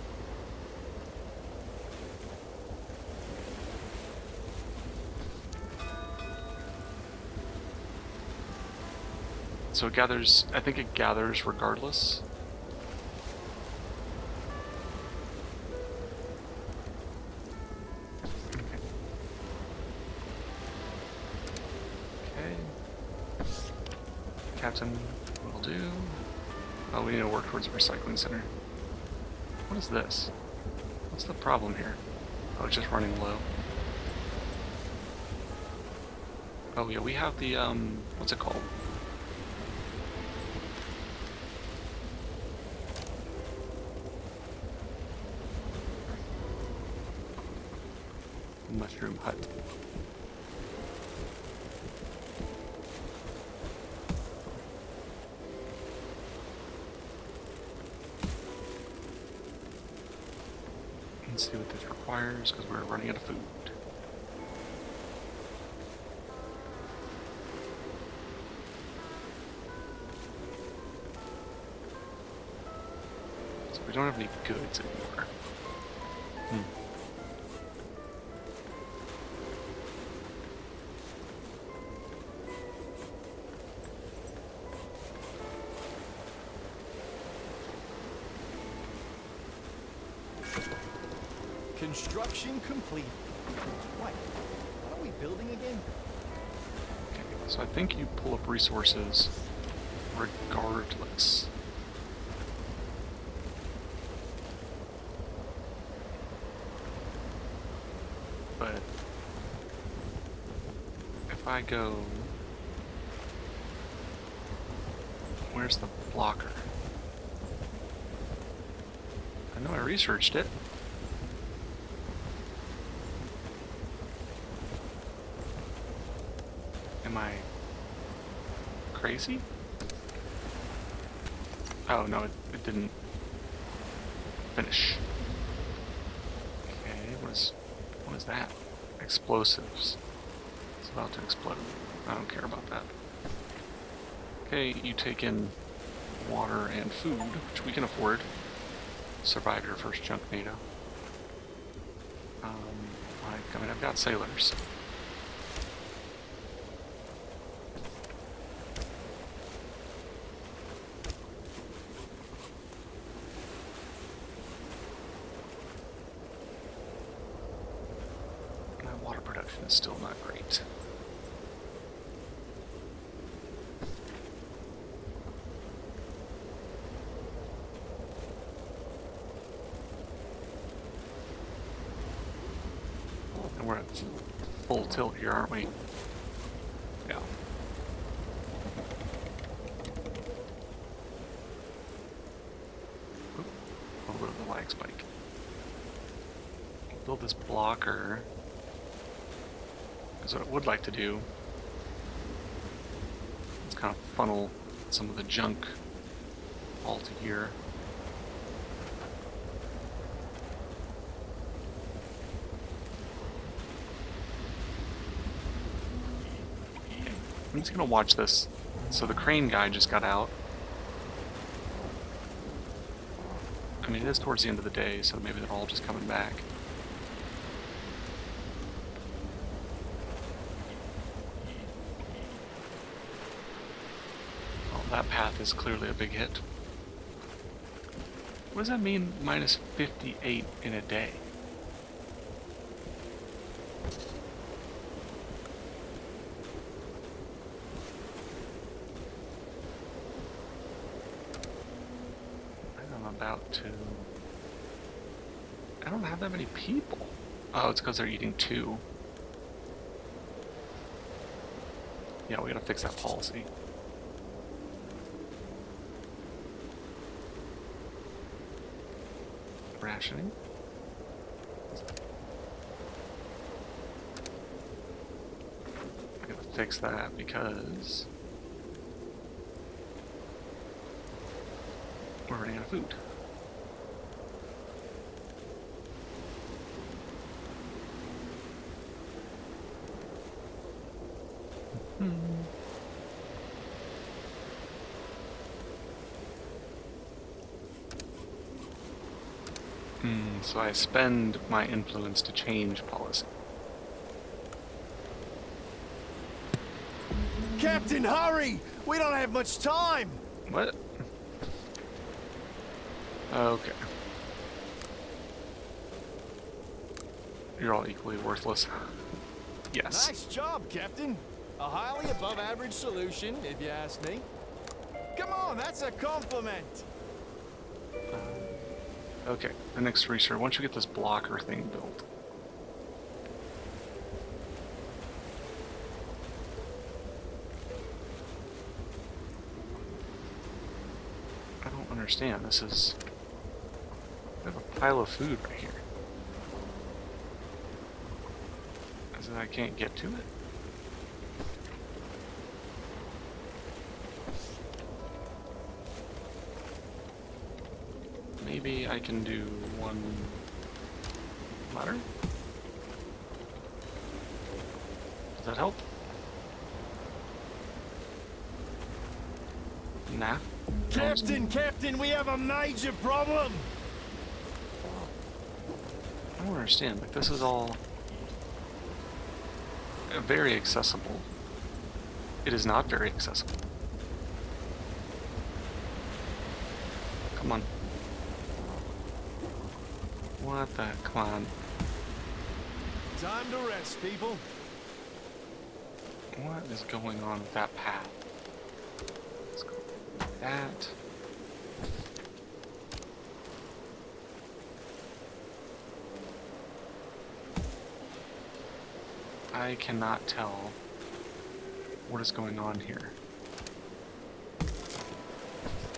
So it gathers, I think it gathers regardless. Okay. Captain will do. Oh, we need to work towards a recycling center. What is this? What's the problem here? Oh, it's just running low. Oh yeah, we have the, what's it called? Mushroom hut. Let's see what this requires, because we're running out of food. So we don't have any goods anymore. Construction complete. Wait, what are we building again? Okay, so I think you pull up resources regardless. But if I go... Where's the blocker? I know I researched it. Am I crazy? Oh no, it didn't finish. Okay, what is that? Explosives. It's about to explode. I don't care about that. Okay, you take in water and food, which we can afford. Survive your first junk NATO. I mean, I've got sailors. My water production is still not great. And we're at full tilt here, aren't we? Yeah. Oop, a little bit of a lag spike. Build this blocker. Because what I would like to do is kind of funnel some of the junk all to here. I'm just gonna watch this. So the crane guy just got out. I mean, it is towards the end of the day, so maybe they're all just coming back. Well, that path is clearly a big hit. What does that mean, minus 58 in a day? About to... I don't have that many people. Oh, it's because they're eating two. Yeah, we gotta fix that policy. Rationing. I gotta fix that because we're running out of food. So I spend my influence to change policy. Captain, hurry! We don't have much time! What? Okay. You're all equally worthless. Yes. Nice job, Captain. A highly above average solution, if you ask me. Come on, that's a compliment. Okay, the next research. Once you get this blocker thing built. I don't understand. This is... I have a pile of food right here. Is it I can't get to it? Maybe I can do one ladder? Does that help? Nah. Captain, we have a major problem! I don't understand. Like, this is all very accessible. It is not very accessible. Come on. What the? Come on. Time to rest, people. What is going on with that path? Let's go like that. I cannot tell what is going on here.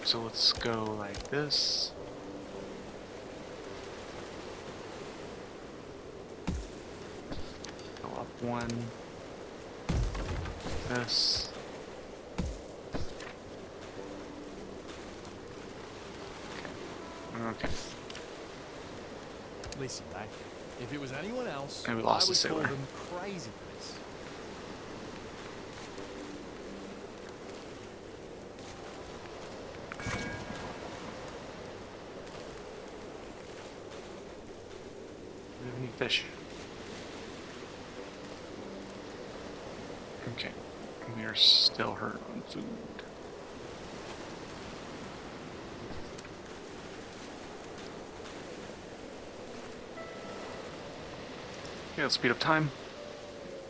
So let's go like this. Go up one. This. Okay. Listen, mate. If it was anyone else, And we I lost the would call sailor. them crazy for this. Do we have any fish? Okay. We are still hurt on food. Okay, let's speed up time.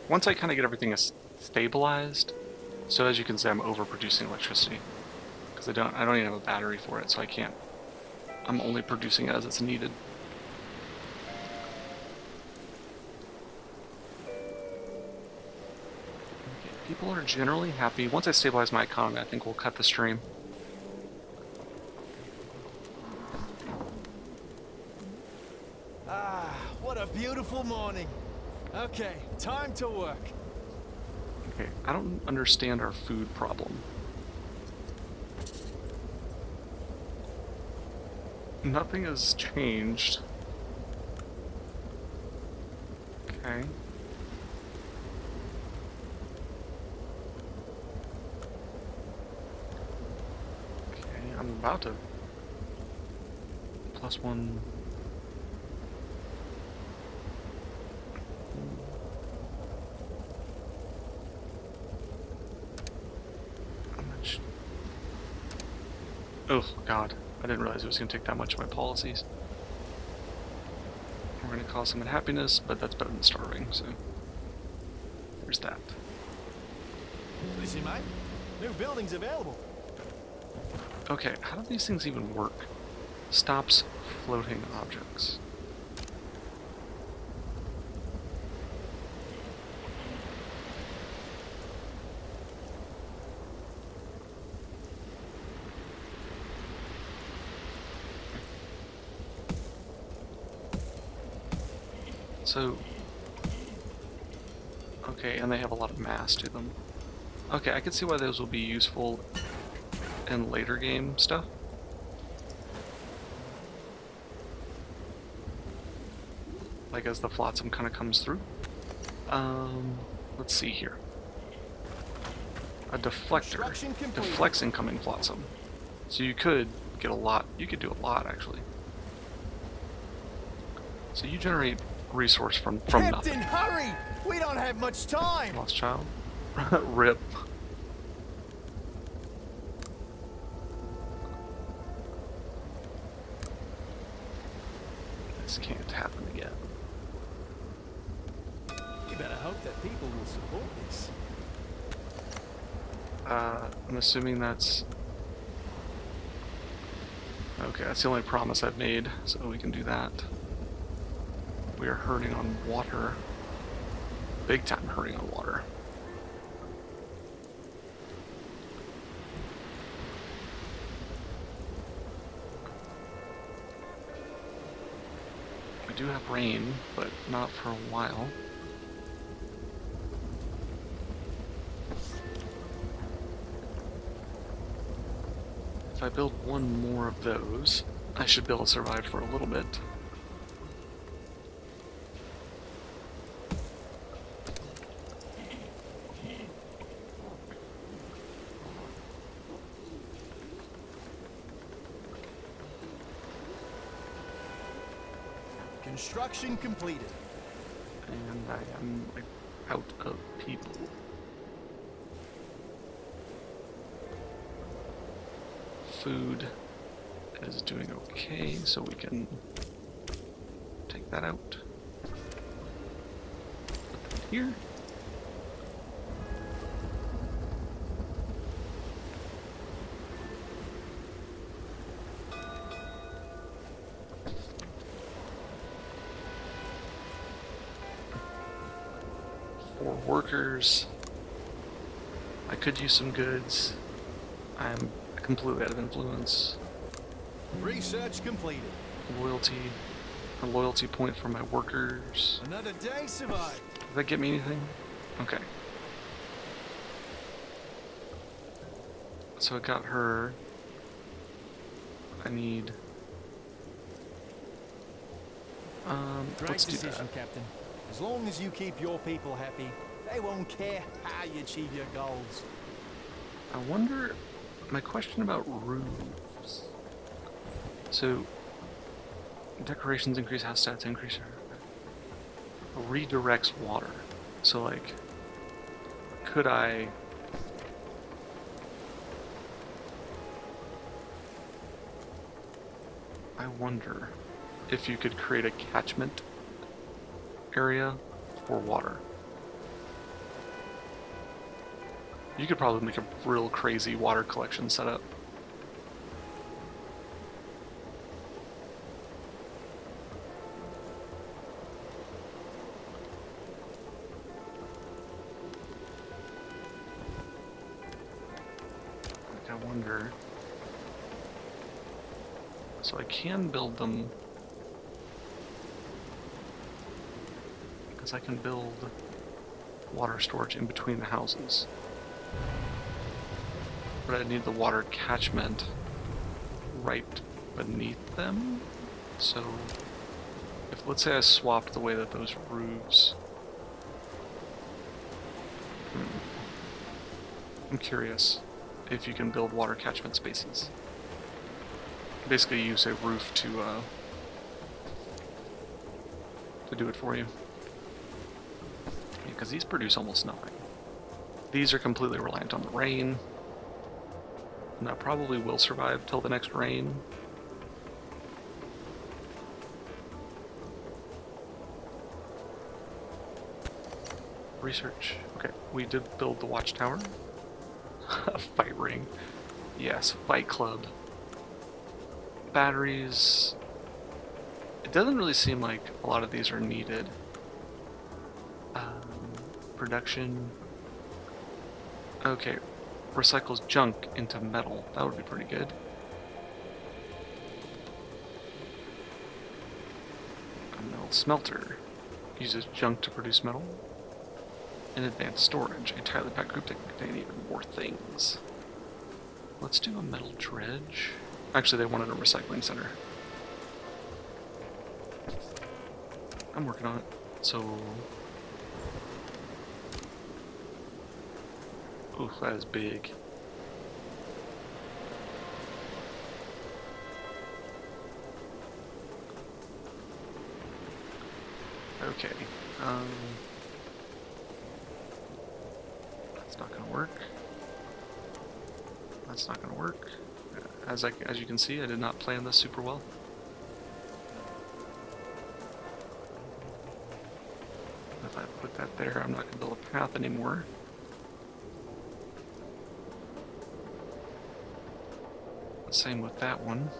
Once I kind of get everything stabilized, so as you can see, I'm overproducing electricity because I don't even have a battery for it, so I can't. I'm only producing as it's needed. Okay, people are generally happy. Once I stabilize my economy, I think we'll cut the stream. Ah, what a beautiful morning. Okay, time to work. Okay, I don't understand our food problem. Nothing has changed. Okay. Okay, I'm about to. +1. How much? Oh, God. I didn't realize it was going to take that much of my policies. We're going to cause some unhappiness, but that's better than starving, so there's that. Listen, mate. New buildings available. Okay, how do these things even work? Stops floating objects. So, okay, and they have a lot of mass to them. Okay, I can see why those will be useful in later game stuff. Like as the Flotsam kind of comes through. Let's see here. A deflector deflects incoming Flotsam. So you could get a lot, you could do a lot actually. So you generate resource from Captain, nothing. Hurry! We don't have much time! Lost child. Rip. This can't happen again. You better hope that people will support this. I'm assuming that's... Okay, that's the only promise I've made, so we can do that. We are hurting on water. Big time hurting on water. We do have rain, but not for a while. If I build one more of those, I should be able to survive for a little bit. Construction completed. And I am like, out of people. Food is doing okay, so we can take that out. Put that here. For workers, I could use some goods. I'm completely out of influence. Research completed. A loyalty point for my workers. Another day survived. Did that get me anything? Okay. So I got her. I need... Great let's do decision, that. Captain. As long as you keep your people happy, they won't care how you achieve your goals. I wonder... My question about roofs. So, decorations increase house stats, increase redirects water. So, like, could I... I wonder if you could create a catchment area for water. You could probably make a real crazy water collection setup. Like, I wonder... So I can build them... Because I can build water storage in between the houses. But I need the water catchment right beneath them. So, if let's say I swapped the way that those roofs... I'm curious if you can build water catchment spaces. Basically use a roof to do it for you. Because these produce almost nothing. These are completely reliant on the rain. And that probably will survive till the next rain. Research. Okay, we did build the watchtower. Fight ring. Yes, fight club. Batteries. It doesn't really seem like a lot of these are needed. Production. Okay, recycles junk into metal. That would be pretty good. A metal smelter. Uses junk to produce metal. And advanced storage. A tightly packed group that can contain even more things. Let's do a metal dredge. Actually, they wanted a recycling center. I'm working on it. So... ooh, that is big. Okay. That's not gonna work. That's not gonna work. As you can see, I did not plan this super well. If I put that there, I'm not gonna build a path anymore. Same with that one.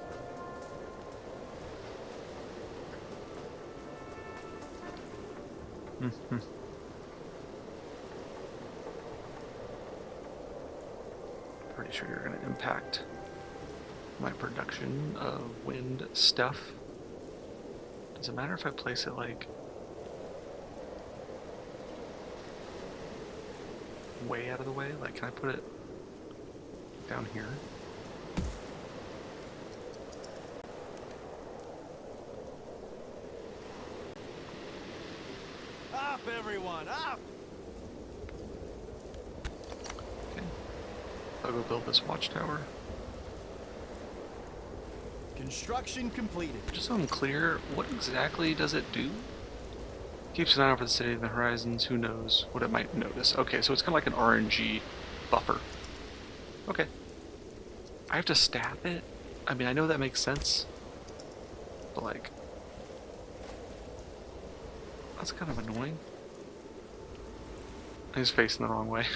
Pretty sure you're going to impact my production of wind stuff. Does it matter if I place it like way out of the way? Like, can I put it down here? Up, everyone, up! Okay. I'll go build this watchtower. Construction completed. Just so I'm clear, what exactly does it do? Keeps an eye out for the city and the horizons. Who knows what it might notice? Okay, so it's kind of like an RNG buffer. Okay. I have to staff it? I mean, I know that makes sense. But like... that's kind of annoying. He's facing the wrong way.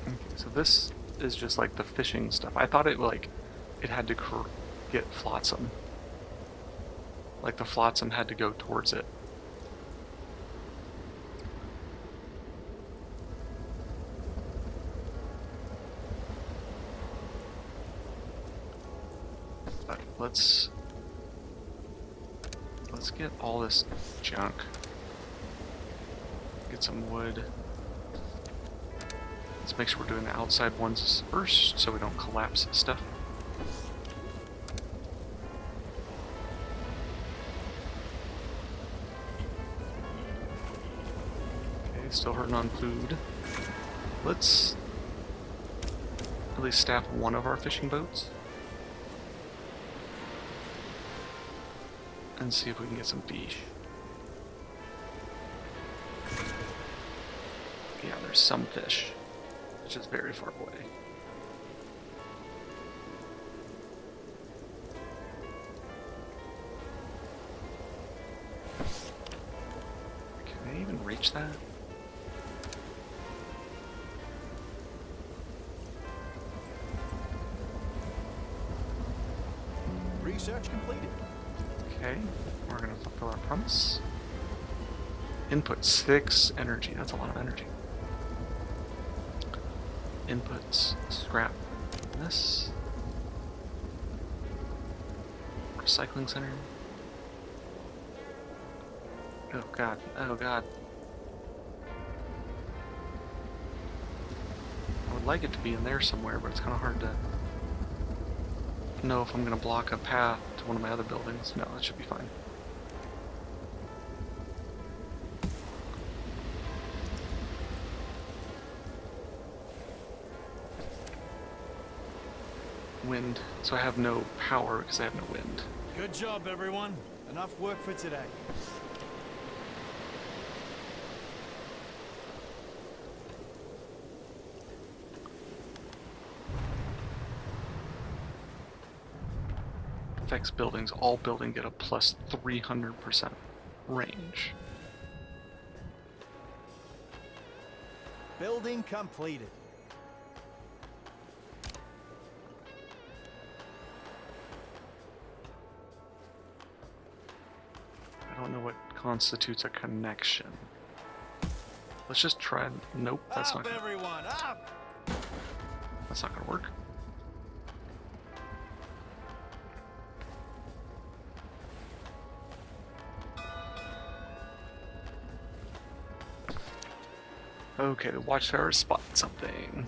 Okay, so this is just like the fishing stuff. I thought it had to get Flotsam. Like the Flotsam had to go towards it. But let's get all this junk. Get some wood. Let's make sure we're doing the outside ones first so we don't collapse stuff. Okay, still hurting on food. Let's at least staff one of our fishing boats. And see if we can get some fish. Yeah, there's some fish. It's just very far away. Can I even reach that? Research completed. Okay, we're gonna fulfill our promise. Input 6 energy. That's a lot of energy. Inputs scrap this. Recycling center. Oh god. Oh god. I would like it to be in there somewhere, but it's kind of hard to know if I'm going to block a path to one of my other buildings. No, that should be fine. Wind. So I have no power because I have no wind. Good job, everyone. Enough work for today. Affects buildings. All buildings get a plus 300% range. Building completed. I don't know what constitutes a connection. Let's just try. Nope, that's not. Up, everyone, up! That's not gonna work. Okay, the watchtower spotted something.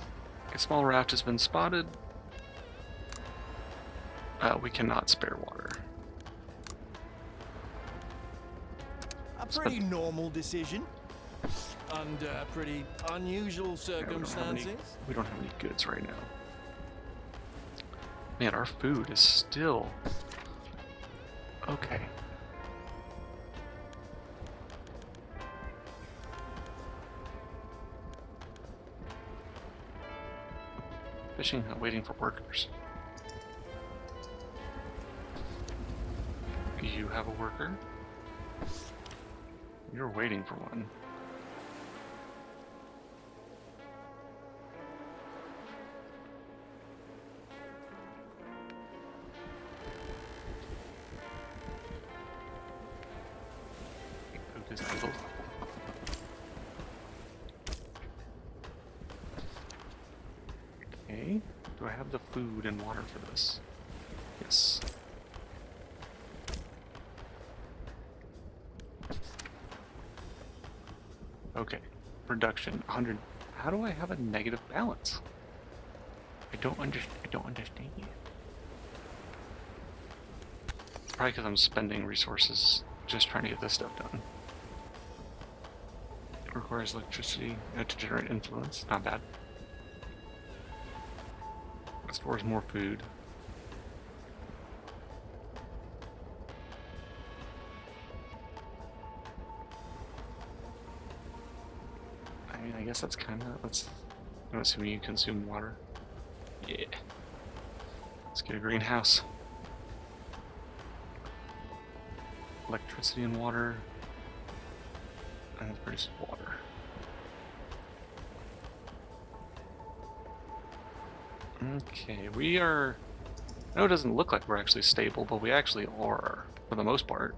A small raft has been spotted. We cannot spare water. A pretty normal decision under pretty unusual circumstances. We don't have any goods right now. Man, our food is still... Okay. Fishing, waiting for workers. You have a worker? You're waiting for one. Food is idle. Okay. Do I have the food and water for this? Yes. Okay. Production 100. How do I have a negative balance? I don't understand you. It's probably because I'm spending resources just trying to get this stuff done. It requires electricity to generate influence. Not bad. It stores more food. I mean, I guess that's kind of... I'm assuming you consume water. Yeah. Let's get a greenhouse. Electricity and water. And it produces water. Okay, we are... I know it doesn't look like we're actually stable, but we actually are, for the most part.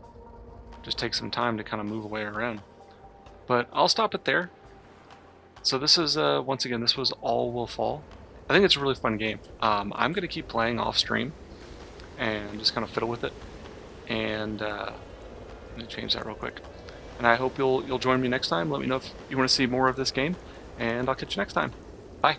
Just takes some time to kind of move away around. But I'll stop it there. So this is, once again, this was All Will Fall. I think it's a really fun game. I'm going to keep playing off stream and just kind of fiddle with it. And let me change that real quick. And I hope you'll join me next time. Let me know if you want to see more of this game, and I'll catch you next time. Bye.